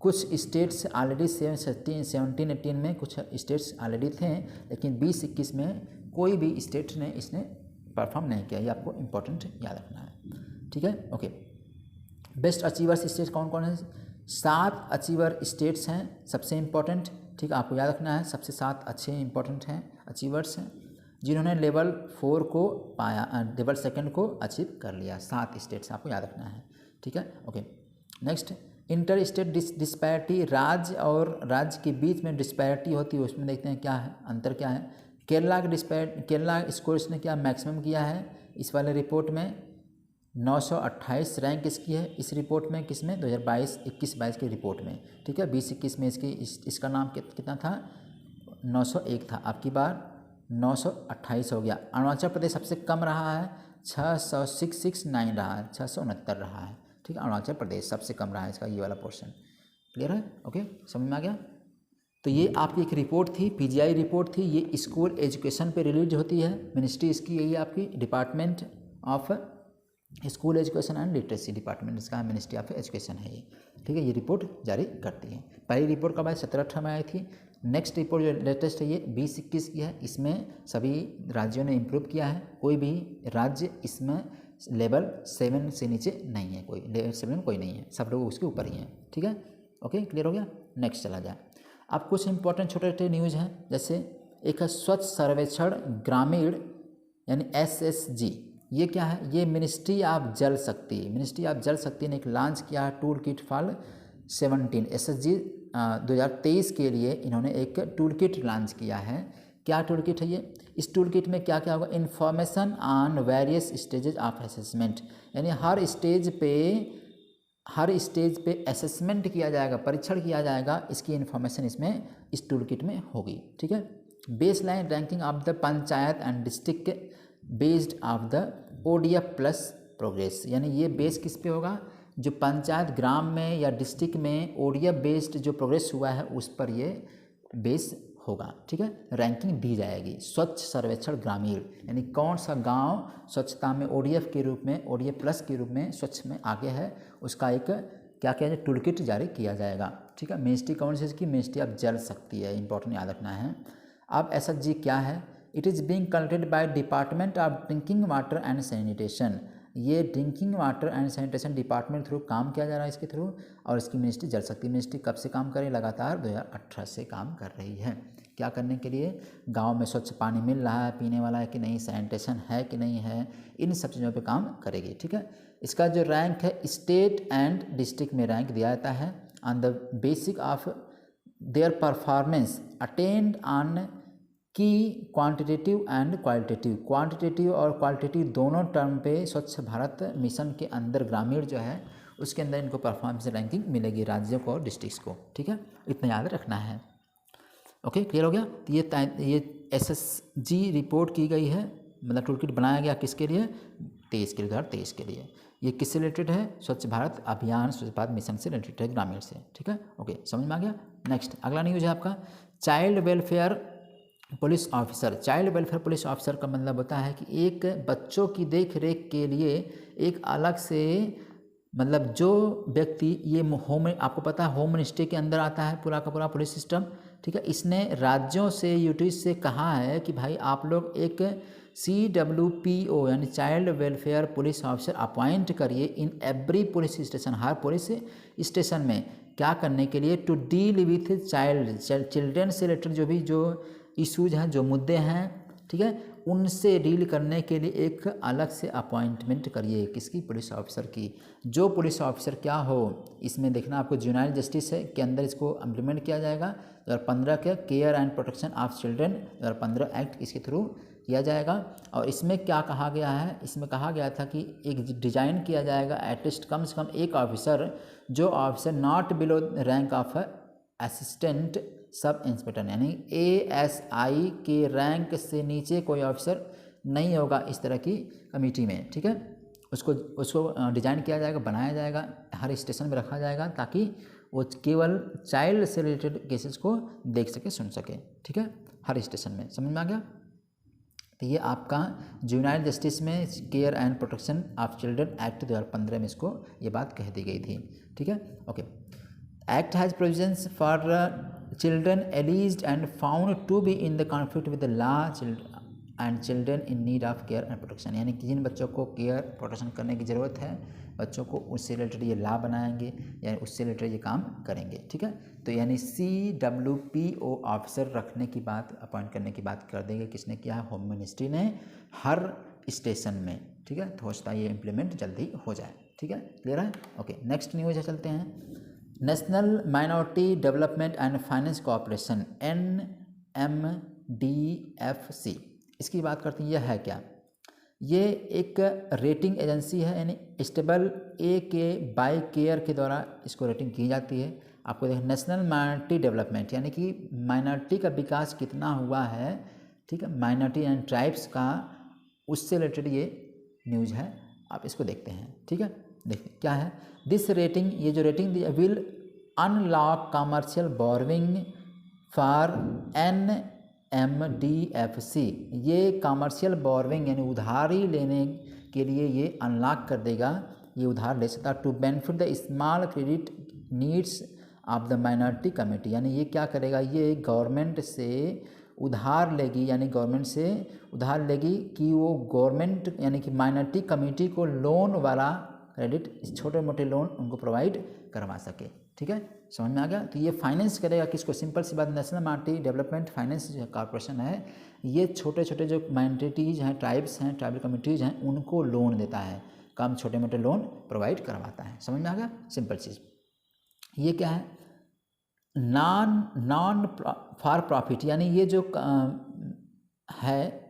कुछ स्टेट्स ऑलरेडी 17-18 में कुछ स्टेट्स ऑलरेडी थे, लेकिन 20-21 में कोई भी स्टेट ने इसने परफॉर्म नहीं किया, ये आपको इम्पोर्टेंट याद रखना है, ठीक है। ओके, बेस्ट अचीवर्स स्टेट्स कौन कौन है, 7 अचीवर स्टेट्स हैं सबसे इम्पोर्टेंट, ठीक है, आपको याद रखना है। सबसे 7 अच्छे इंपॉर्टेंट हैं, अचीवर्स हैं जिन्होंने लेवल 4 को पाया, लेवल 2 को अचीव कर लिया। 7 स्टेट्स आपको याद रखना है, ठीक है। Okay, next inter state disparity, राज्य और राज्य के बीच में डिस्पैरिटी होती है, उसमें देखते हैं क्या है, अंतर क्या है। केरला स्कोर्स ने क्या मैक्सिमम किया है इस वाले रिपोर्ट में, 928 रैंक इसकी है इस रिपोर्ट में, किसमें 2022 की रिपोर्ट में, ठीक है। 20-21 में इसका नाम कितना था, 901 था, आपकी बार 928 हो गया। अरुणाचल प्रदेश सबसे कम रहा है, 669 रहा है, 669 रहा है, ठीक है। अरुणाचल प्रदेश सबसे कम रहा है इसका ये वाला पोर्शन, क्लियर है। ओके, समझ में आ गया। तो ये आपकी एक रिपोर्ट थी, PGI रिपोर्ट थी, ये स्कूल एजुकेशन पे रिलीज होती है, मिनिस्ट्री इसकी यही आपकी department of school education and literacy department, इसका मिनिस्ट्री ऑफ एजुकेशन है ये, ठीक है। ये रिपोर्ट जारी करती है। पहली रिपोर्ट कब आई, 17-18 में आई थी। नेक्स्ट रिपोर्ट जो लेटेस्ट है ये 20-21 की है, इसमें सभी राज्यों ने इम्प्रूव किया है, कोई भी राज्य इसमें लेवल 7 से नीचे नहीं है, कोई लेवल 7 में कोई नहीं है, सब लोग उसके ऊपर ही हैं, ठीक है। ओके, क्लियर हो गया। नेक्स्ट चला जाए। अब कुछ इंपॉर्टेंट छोटे छोटे न्यूज़ हैं, जैसे एक है स्वच्छ सर्वेक्षण ग्रामीण यानी SSG, ये क्या है, ये मिनिस्ट्री ऑफ जल शक्ति ने एक लॉन्च किया है टूल किट फॉर 17 SSG 2023 के लिए इन्होंने एक टूल किट लॉन्च किया है। क्या टूल किट है ये? इस टूल किट में क्या क्या होगा? Information on various stages of assessment, यानी हर स्टेज पे असेसमेंट किया जाएगा, परीक्षण किया जाएगा, इसकी इन्फॉर्मेशन इसमें इस टूल किट में होगी। ठीक है। Base line ranking of the panchayat and district based of the ODF plus progress, यानी ये बेस किस पे होगा? जो पंचायत ग्राम में या डिस्ट्रिक्ट में ODF बेस्ड जो प्रोग्रेस हुआ है उस पर ये बेस होगा। ठीक है। रैंकिंग दी जाएगी। स्वच्छ सर्वेक्षण ग्रामीण, यानी कौन सा गांव स्वच्छता में ODF के रूप में, ODF प्लस के रूप में स्वच्छ में आगे है, उसका एक क्या किया जाए? टूल किट जारी किया जाएगा। ठीक है। मिनिस्ट्री कौन सी इसकी? मिनिस्ट्री ऑफ जल शक्ति है, इंपॉर्टेंट याद रखना है। अब SHG क्या है? It is being conducted by department of drinking water and sanitation. ये drinking water and sanitation department through काम किया जा रहा है इसके थ्रू, और इसकी मिनिस्ट्री जल शक्ति मिनिस्ट्री कब से काम कर रही है? लगातार 2018 से काम कर रही है। क्या करने के लिए? गांव में स्वच्छ पानी मिल रहा है पीने वाला है कि नहीं, सैनिटेशन है कि नहीं है, इन सब चीज़ों पे काम करेगी। ठीक है। इसका जो रैंक है स्टेट एंड डिस्ट्रिक्ट में रैंक दिया जाता है on the basic of their performance attend on की क्वांटिटेटिव एंड क्वालिटेटिव। क्वांटिटेटिव और क्वालिटेटिव दोनों टर्म पे स्वच्छ भारत मिशन के अंदर ग्रामीण जो है उसके अंदर इनको परफॉर्मेंस रैंकिंग मिलेगी, राज्यों को और डिस्ट्रिक्ट्स को। ठीक है। इतना याद रखना है। ओके, क्लियर हो गया? तो ये SSG रिपोर्ट की गई है, मतलब टूल किट बनाया गया किसके लिए? 2023 के लिए। ये किससे रिलेटेड है? स्वच्छ भारत अभियान, स्वच्छ भारत मिशन से रिलेटेड है, ग्रामीण से। ठीक है। ओके, समझ में आ गया? नेक्स्ट अगला न्यूज़ है आपका child welfare police officer. Child welfare police officer का मतलब होता है कि एक बच्चों की देख रेख के लिए एक अलग से, मतलब जो व्यक्ति ये होम, आपको पता है होम मिनिस्ट्री के अंदर आता है पूरा का पूरा पुलिस सिस्टम। ठीक है। इसने राज्यों से, यूटीज से कहा है कि भाई आप लोग एक CWPO यानी child welfare police officer appoint करिए इन एवरी पुलिस स्टेशन, हर पुलिस स्टेशन में। क्या करने के लिए? टू डील विथ चिल्ड्रेन से रिलेटेड जो इशूज हैं, जो मुद्दे हैं, ठीक है, उनसे डील करने के लिए एक अलग से अपॉइंटमेंट करिए। किसकी? पुलिस ऑफिसर की। जो पुलिस ऑफिसर क्या हो, इसमें देखना आपको जुवेनाइल जस्टिस है के अंदर इसको इम्प्लीमेंट किया जाएगा। 2015 के care and protection of children 2015 act इसके थ्रू किया जाएगा। और इसमें क्या कहा गया है? इसमें कहा गया था कि एक डिजाइन किया जाएगा एटलीस्ट कम से कम एक ऑफिसर, जो officer not below rank of assistant sub inspector, यानी ASI के रैंक से नीचे कोई ऑफिसर नहीं होगा इस तरह की कमेटी में। ठीक है। उसको डिजाइन किया जाएगा, बनाया जाएगा, हर स्टेशन में रखा जाएगा ताकि वो केवल चाइल्ड से रिलेटेड केसेस को देख सके, सुन सके। ठीक है। हर स्टेशन में। समझ में आ गया? तो ये आपका जुवेनाइल जस्टिस में care and protection of children act 2015 में इसको ये बात कह दी गई थी। ठीक है। Okay. Act has provisions for children alleged and found to be in the conflict with the law and children in need of care and protection, यानी कि जिन बच्चों को केयर प्रोटेक्शन करने की ज़रूरत है, बच्चों को उससे रिलेटेड ये लॉ बनाएंगे, यानी उससे रिलेटेड ये काम करेंगे। ठीक है। तो यानी CWPO ऑफिसर रखने की बात, अपॉइंट करने की बात कर देंगे। किसने किया है? होम मिनिस्ट्री ने, हर स्टेशन में। ठीक है। तो हो सकता है ये इम्प्लीमेंट जल्दी हो जाए। ठीक है। क्लियर है? ओके, नेक्स्ट न्यूज़ है, चलते हैं। National minority development and finance corporation NMDFC, इसकी बात करते हैं। यह है क्या? ये एक रेटिंग एजेंसी है, यानी स्टेबल A के बाय केयर के द्वारा इसको रेटिंग की जाती है। आपको देखें नेशनल माइनॉरिटी डेवलपमेंट, यानी कि माइनॉरिटी का विकास कितना हुआ है, ठीक है, माइनॉरिटी एंड ट्राइब्स का, उससे रिलेटेड ये न्यूज़ है। आप इसको देखते हैं। ठीक है। देखिए क्या है दिस रेटिंग, ये जो rating the will unlock commercial borrowing for NMDFC। ये कमर्शियल बोरोइंग यानी उधारी लेने के लिए ये अनलॉक कर देगा, ये उधार ले सकता, to benefit the small credit needs of the minority committee. यानी ये क्या करेगा? ये गवर्नमेंट से उधार लेगी, यानी गवर्नमेंट से उधार लेगी कि वो गवर्नमेंट यानी कि माइनॉरिटी कमेटी को लोन वाला क्रेडिट, छोटे मोटे लोन उनको प्रोवाइड करवा सके। ठीक है। समझ में आ गया? तो ये फाइनेंस करेगा किसको? सिंपल सी बात, national minority development finance corporation है, ये छोटे छोटे जो माइनॉरिटीज़ हैं, ट्राइब्स हैं, ट्राइबल कम्युनिटीज़ हैं, उनको लोन देता है, कम छोटे मोटे लोन प्रोवाइड करवाता है। समझ में आ गया? सिंपल चीज़। ये क्या है? नॉन नॉन फॉर प्रॉफिट, यानी ये जो है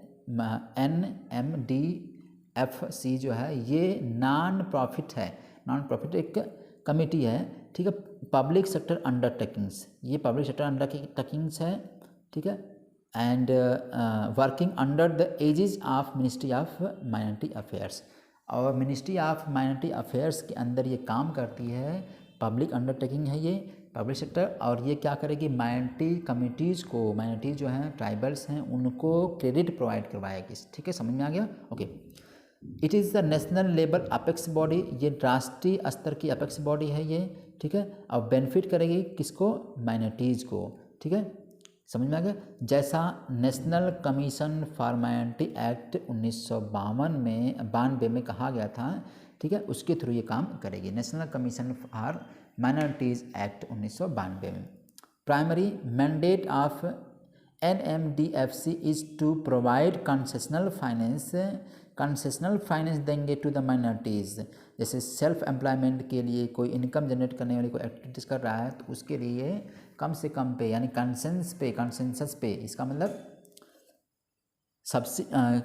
NMDFC जो है ये नॉन प्रॉफिट है। नॉन प्रॉफिट एक कमेटी है, ठीक है, पब्लिक सेक्टर अंडरटेकिंग्स, ये पब्लिक सेक्टर अंडरटेकिंग्स है, ठीक है, and working under the edges of ministry of minority affairs, और मिनिस्ट्री ऑफ माइनॉरिटी अफेयर्स के अंदर ये काम करती है। पब्लिक अंडरटेकिंग है ये, पब्लिक सेक्टर, और ये क्या करेगी, माइनॉरिटी कम्युनिटीज़ को, माइनॉरिटी जो हैं ट्राइबल्स हैं उनको क्रेडिट प्रोवाइड करवाएगी। ठीक है, समझ में आ गया? Okay. It is the national level apex body, ये राष्ट्रीय स्तर की अपेक्स बॉडी है ये, ठीक है, और बेनिफिट करेगी किसको, माइनॉरिटीज़ को। ठीक है, समझ में आ गया? जैसा national commission for minority act 1992 में कहा गया था, ठीक है, उसके थ्रू ये काम करेगी, national commission for minorities act 1992 में। Primary mandate of NMDFC is to provide concessional finance देंगे टू द माइनॉरिटीज़। जैसे सेल्फ एम्प्लॉयमेंट के लिए कोई इनकम जनरेट करने वाली कोई एक्टिविटीज़ कर रहा है तो उसके लिए कम से कम पे, यानी कंसेंसस पे, इसका मतलब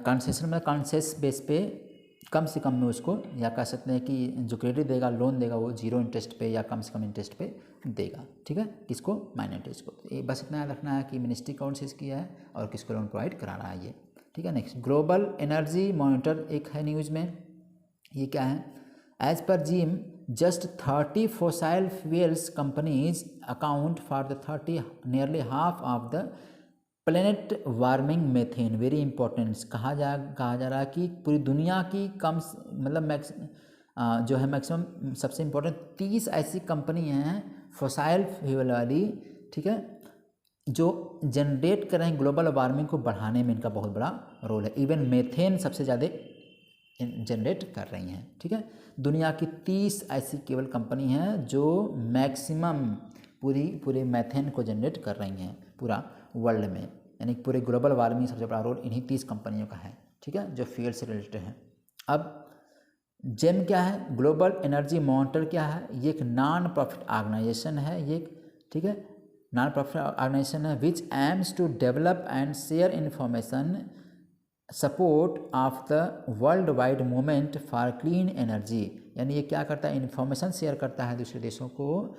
कंसेशन में कॉन्सेस बेस पे कम से कम में उसको, या कह सकते हैं कि जो क्रेडिट देगा, लोन देगा, वो 0 इंटरेस्ट पे या कम से कम इंटरेस्ट पे देगा। ठीक है, किसको, माइनॉरिटीज़ को। ये बस इतना याद रखना है कि मिनिस्ट्री कौन सी इसकी है और किसको लोन प्रोवाइड करा रहा है ये। ठीक है, नेक्स्ट ग्लोबल एनर्जी मॉनिटर एक है न्यूज़ में, ये क्या है, एज पर जीम just 30 fossil fuels companies account for the 30 nearly half of the planet warming methane. Very important, कहा जा रहा है कि पूरी दुनिया की कम मतलब जो है मैक्सिमम सबसे इम्पोर्टेंट 30 ऐसी कंपनी हैं फॉसाइल फ्यूल वाली, ठीक है, जो जनरेट कर रहे हैं ग्लोबल वार्मिंग को बढ़ाने में, इनका बहुत बड़ा रोल है। इवन मेथेन सबसे ज़्यादा जनरेट कर रही हैं। ठीक है, दुनिया की 30 ऐसी केवल कंपनी हैं जो मैक्सिमम पूरे मेथेन को जनरेट कर रही हैं पूरा वर्ल्ड में, यानी पूरे ग्लोबल वार्मिंग सबसे बड़ा रोल इन्हीं 30 कंपनियों का है। ठीक है, जो फ्यूल से रिलेटेड है। अब जेम क्या है, ग्लोबल एनर्जी मॉनिटर क्या है, ये एक नॉन प्रॉफिट ऑर्गेनाइजेशन है ये, ठीक है, नॉन प्रॉफिट ऑर्गेनाइजेशन है which aims to develop and share information support of the world wide movement for clean energy. यानी ये क्या करता है, इंफॉर्मेशन शेयर करता है दूसरे देशों को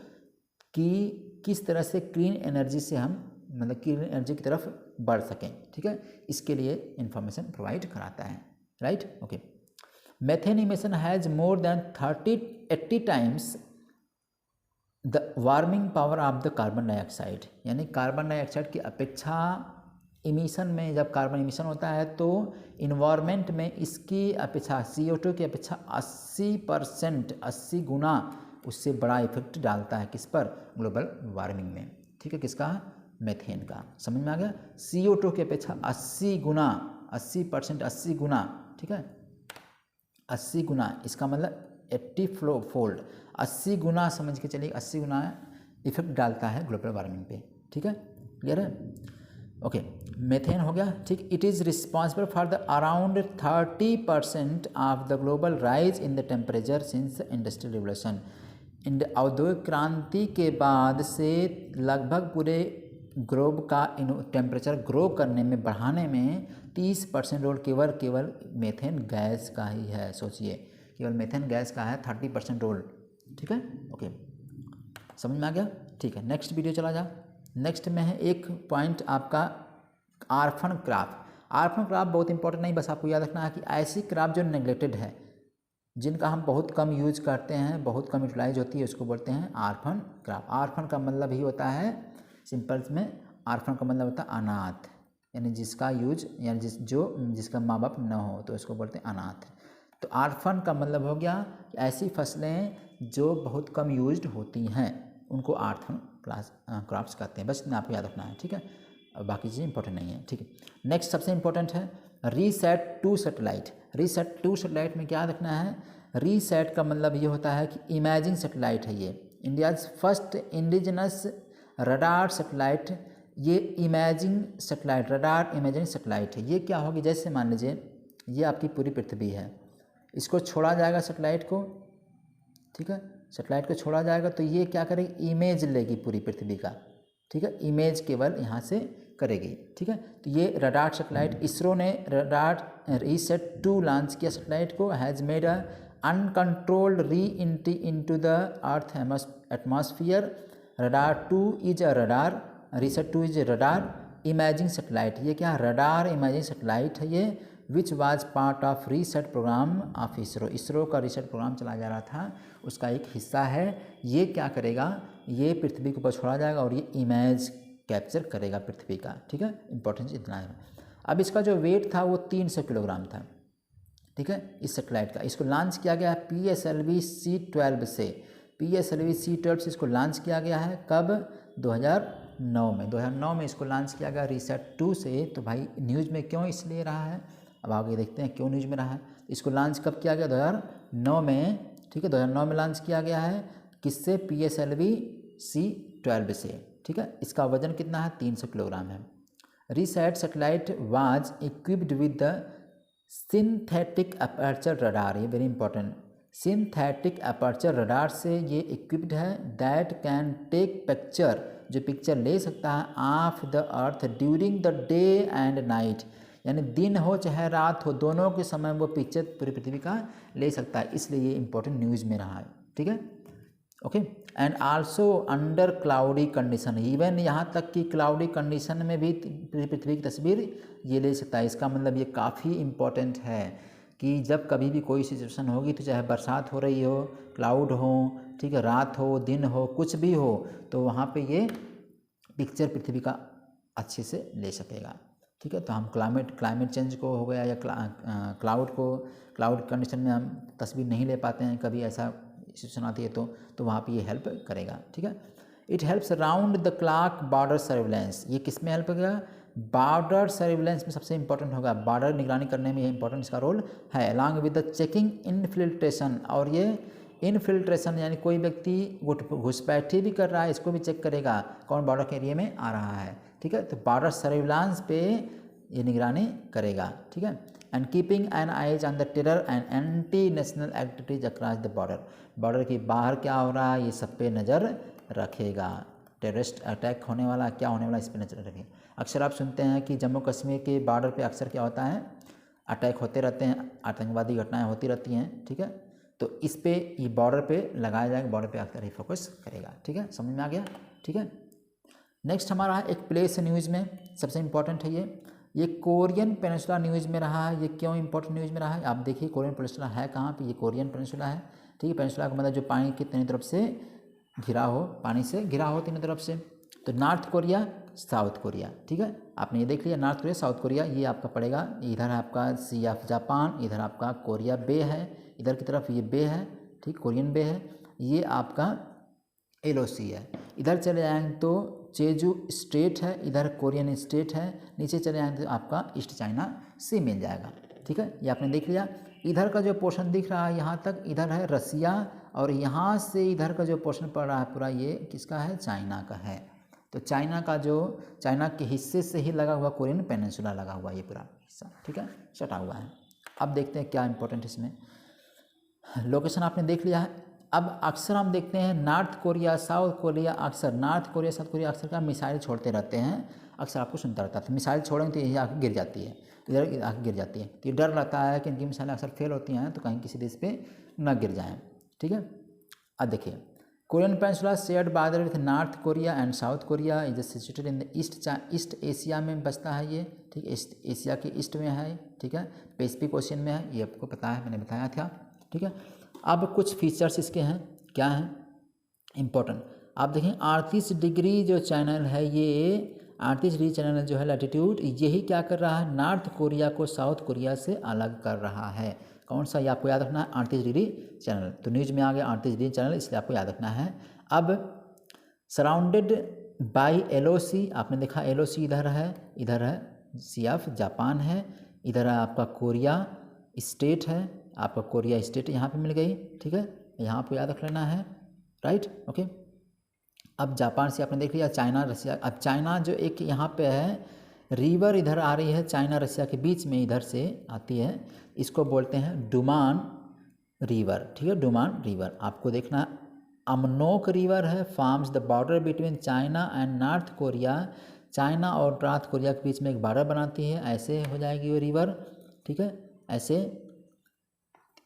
कि किस तरह से क्लीन एनर्जी से हम मतलब क्लीन एनर्जी की तरफ बढ़ सकें। ठीक है, इसके लिए इंफॉर्मेशन प्रोवाइड कराता है। Right, okay. Methane emission has more than 80 times the warming power of the carbon dioxide. यानी कार्बन डाइऑक्साइड की अपेक्षा इमिशन में, जब कार्बन इमिशन होता है तो इन्वायरमेंट में इसकी अपेक्षा CO2 की अपेक्षा 80% 80 गुना उससे बड़ा इफेक्ट डालता है किस पर, ग्लोबल वार्मिंग में। ठीक है, किसका, मेथेन का। समझ में आ गया? CO2 की अपेक्षा 80 गुना, 80%, 80 गुना, ठीक है, 80 गुना, इसका मतलब 80 फोल्ड, 80 गुना समझ के चलिए, 80 गुना इफेक्ट डालता है ग्लोबल वार्मिंग पे। ठीक है, क्लियर है? ओके, मेथेन हो गया। ठीक, it is responsible for the around 30% of the global rise in the temperature since industrial revolution. औद्योगिक क्रांति के बाद से लगभग पूरे ग्लोब का टेम्परेचर ग्रो करने में, बढ़ाने में 30% रोल केवल मेथेन गैस का ही है। सोचिए, केवल मेथेन गैस का है 30% रोल। ठीक है, ओके, समझ में आ गया? ठीक है, नेक्स्ट वीडियो चला जा। नेक्स्ट में है एक पॉइंट आपका आर्फन क्रॉप। आर्फन क्रॉप बहुत इंपॉर्टेंट नहीं, बस आपको याद रखना है कि ऐसी क्रॉप जो नेग्लेक्टेड है, जिनका हम बहुत कम यूज करते हैं, बहुत कम यूटिलाइज होती है, उसको बोलते हैं आर्फन क्रॉप। आर्फन का मतलब ही होता है, सिंपल में आर्फन का मतलब होता है अनाथ, यानी जिसका यूज, यानी जिसका माँ बाप न हो तो इसको बोलते हैं अनाथ। तो आर्फन का मतलब हो गया ऐसी फसलें जो बहुत कम यूज्ड होती हैं, उनको आर्फन क्रॉप्स कहते हैं। बस इतना आपको याद रखना है। ठीक है, अब बाकी चीज़ें इंपॉर्टेंट नहीं है। ठीक है, नेक्स्ट सबसे इंपॉर्टेंट है reset to satellite. Reset to satellite में क्या रखना है, रीसेट का मतलब ये होता है कि इमेजिंग सैटेलाइट है ये, India's first indigenous radar satellite. ये imaging satellite, radar imaging satellite है। ये क्या होगी, जैसे मान लीजिए ये आपकी पूरी पृथ्वी है, इसको छोड़ा जाएगा सैटेलाइट को, ठीक है, सेटेलाइट को छोड़ा जाएगा तो ये क्या करेगी, इमेज लेगी पूरी पृथ्वी का, ठीक है, इमेज केवल यहाँ से करेगी, ठीक है। तो ये रडार सेटेलाइट, इसरो ने रडार रीसेट-2 लॉन्च किया सेटेलाइट को, has made a uncontrolled reentry into the earth atmosphere. Radar 2 is a radar, RISAT two is radar imaging satellite. ये क्या रडार इमेजिंग सेटेलाइट है ये, which was part of RISAT program of ISRO. ISRO का RISAT programme चला जा रहा था, उसका एक हिस्सा है। ये क्या करेगा, ये पृथ्वी के ऊपर छोड़ा जाएगा और ये इमेज कैप्चर करेगा पृथ्वी का, ठीक है। इंपॉर्टेंस इतना है। अब इसका जो वेट था वो 300 किलोग्राम था, ठीक है, इस सेटेलाइट का। इसको लॉन्च किया गया है PSLV-C12 से, PSLV-C12 से इसको लॉन्च किया गया है। कब, 2009 में, 2009 में इसको लॉन्च किया गया रीसेट-2 से। तो भाई न्यूज़ में क्यों इसलिए रहा है, अब आगे देखते हैं क्यों न्यूज़ में रहा है। इसको लॉन्च कब किया गया, 2009 में, ठीक है, 2009 में लॉन्च किया गया है। किससे, PSLV-C12 से, ठीक है। इसका वजन कितना है, 300 किलोग्राम है। RISAT satellite was equipped with the synthetic aperture radar, ये very important, synthetic aperture radar से ये इक्विप्ड है, दैट कैन टेक पिक्चर, जो पिक्चर ले सकता है of the earth during the day and night, यानी दिन हो चाहे रात हो, दोनों के समय वो पिक्चर पूरी पृथ्वी का ले सकता है। इसलिए ये इंपॉर्टेंट न्यूज़ में रहा है, ठीक है, okay. And also under cloudy condition, even यहाँ तक कि क्लाउडी कंडीशन में भी पृथ्वी की तस्वीर ये ले सकता है। इसका मतलब ये काफ़ी इम्पोर्टेंट है कि जब कभी भी कोई सिचुएशन होगी, तो चाहे बरसात हो रही हो, क्लाउड हो, ठीक है, रात हो, दिन हो, कुछ भी हो, तो वहाँ पे ये पिक्चर पृथ्वी का अच्छे से ले सकेगा, ठीक है। तो हम क्लाइमेट चेंज को हो गया या क्लाउड कंडीशन में हम तस्वीर नहीं ले पाते हैं, कभी ऐसा सिचुएशन आती है तो वहाँ पे ये हेल्प करेगा, ठीक है। It helps round the clock border surveillance, ये किस में हेल्प करेगा, बॉर्डर सर्विलेंस में सबसे इंपॉर्टेंट होगा, बॉर्डर निगरानी करने में ये इंपॉर्टेंट इसका रोल है। Along with the checking infiltration, और ये इनफिल्ट्रेशन यानी कोई व्यक्ति घुसपैठी भी कर रहा है, इसको भी चेक करेगा कौन बॉर्डर के एरिया में आ रहा है, ठीक है। तो बॉर्डर सर्विलांस पे ये निगरानी करेगा, ठीक है। And keeping an eyes on the terror and anti national activities across the border, border के बाहर क्या हो रहा है ये सब पे नज़र रखेगा, टेररिस्ट अटैक होने वाला क्या होने वाला इस पर नज़र रखेगा। अक्सर आप सुनते हैं कि जम्मू कश्मीर के बॉर्डर पे अक्सर क्या होता है, अटैक होते रहते हैं, आतंकवादी घटनाएं होती रहती हैं, ठीक है। तो इस पे ये बॉर्डर पे लगाया जाएगा, बॉर्डर पे अक्सर ही फोकस करेगा, ठीक है, समझ में आ गया, ठीक है। नेक्स्ट हमारा एक प्लेस न्यूज़ में सबसे इंपॉर्टेंट है ये कोरियन पेनिनसुला न्यूज़ में रहा है। ये क्यों इंपॉर्टेंट न्यूज़ में रहा है, आप देखिए कोरियन पेनिनसुला है कहाँ पे, ये कोरियन पेनिनसुला है, ठीक है। पेनिनसुला का मतलब जो पानी की तीनों तरफ से घिरा हो, पानी से घिरा हो तीनों तरफ से। तो नॉर्थ कोरिया, साउथ कोरिया, ठीक है, आपने ये देख लिया नॉर्थ कोरिया साउथ कोरिया, ये आपका पड़ेगा, इधर है आपका सी ऑफ जापान, इधर आपका कोरिया बे है, इधर की तरफ ये बे है, ठीक, कोरियन बे है, ये आपका LOC है। इधर चले जाएंगे तो जेजू स्टेट है, इधर कोरियन स्टेट है, नीचे चले जाएंगे तो आपका ईस्ट चाइना सी मिल जाएगा, ठीक है, ये आपने देख लिया। इधर का जो पोर्शन दिख रहा है यहाँ तक, इधर है रसिया, और यहाँ से इधर का जो पोर्शन पड़ रहा है पूरा ये किसका है, चाइना का है। तो चाइना के हिस्से से ही लगा हुआ कोरियन पेनिनसुला लगा हुआ ये पूरा हिस्सा, ठीक है, सटा हुआ है। अब देखते हैं क्या इंपॉर्टेंट इसमें, लोकेशन आपने देख लिया है। अब अक्सर हम देखते हैं नॉर्थ कोरिया साउथ कोरिया, अक्सर नॉर्थ कोरिया साउथ कोरिया अक्सर का मिसाइल छोड़ते रहते हैं, अक्सर आपको सुनता रहता है, तो मिसाइल छोड़ेंगे तो यही आके गिर जाती है, इधर आके गिर जाती है, तो ये डर लगता है कि इनकी मिसाइलें अक्सर फेल होती हैं तो कहीं किसी देश पे न गिर जाएँ, ठीक है। अब देखिए Korean peninsula shared border with north Korea and south Korea, is situated in the east Asia में बसता है ये, ठीक, ईस्ट एशिया के ईस्ट में है, ठीक है, पैसिफिक ओशियन में है, ये आपको पता है, मैंने बताया था, ठीक है। अब कुछ फीचर्स इसके हैं, क्या हैं इम्पोर्टेंट, आप देखें 38 डिग्री जो चैनल है, ये 38 डिग्री चैनल जो है लैटिट्यूड, यही क्या कर रहा है, नॉर्थ कोरिया को साउथ कोरिया से अलग कर रहा है। कौन सा, ये आपको याद रखना है, 38 डिग्री चैनल, तो न्यूज़ में आ गया 38 डिग्री चैनल, इसलिए आपको याद रखना है। अब सराउंडेड बाई LOC, आपने देखा LOC इधर है सी ऑफ जापान है, इधर है आपका कोरिया स्टेट है, आपका कोरिया स्टेट यहाँ पे मिल गई, ठीक है, यहाँ पे याद रख लेना है, राइट, ओके। अब जापान से आपने देख लिया, चाइना रसिया, अब चाइना जो एक यहाँ पे है रिवर इधर आ रही है, चाइना रसिया के बीच में इधर से आती है, इसको बोलते हैं डुमान रिवर, ठीक है, डुमान रिवर, आपको देखना अमनोक रिवर है farms the border between China and north Korea, China और नॉर्थ कोरिया के बीच में एक बॉर्डर बनाती है, ऐसे हो जाएगी वो रिवर, ठीक है। ऐसे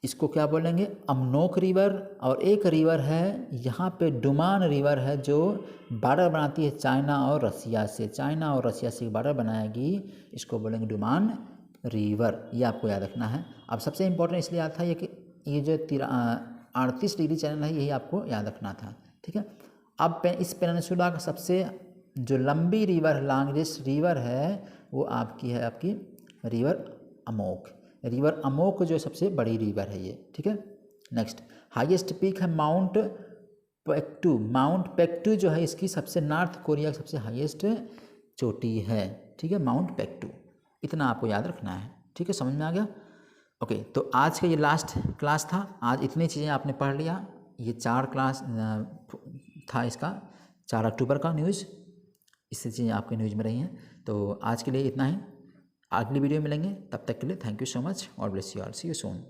इसको क्या बोलेंगे, अमनोक रिवर। और एक रिवर है यहाँ पे डुमान रिवर है जो बॉर्डर बनाती है चाइना और रसिया से, चाइना और रसिया से बॉर्डर बनाएगी, इसको बोलेंगे डुमान रिवर। ये आपको याद रखना है। अब सबसे इम्पोर्टेंट इसलिए आता है ये कि ये जो 38 डिग्री चैनल है यही आपको याद रखना था, ठीक है। अब इस पेनिनसुला का सबसे जो लंबी रिवर, लॉन्गेस्ट रिवर है वो आपकी है आपकी रिवर अमोक। रिवर अमोक जो सबसे बड़ी रिवर है ये, ठीक है। नेक्स्ट हाईएस्ट पीक है माउंट पेक्टू। माउंट पेक्टू जो है इसकी सबसे नॉर्थ कोरिया की सबसे हाईएस्ट चोटी है, ठीक है, माउंट पेक्टू। इतना आपको याद रखना है, ठीक है, समझ में आ गया। ओके, तो आज का ये लास्ट क्लास था। आज इतनी चीज़ें आपने पढ़ लिया। ये 4 क्लास था इसका, 4 अक्टूबर का न्यूज़, इससे चीज़ें आपके न्यूज़ में रही हैं। तो आज के लिए इतना ही, अगली वीडियो में मिलेंगे, तब तक के लिए thank you so much, god bless you all, see you soon.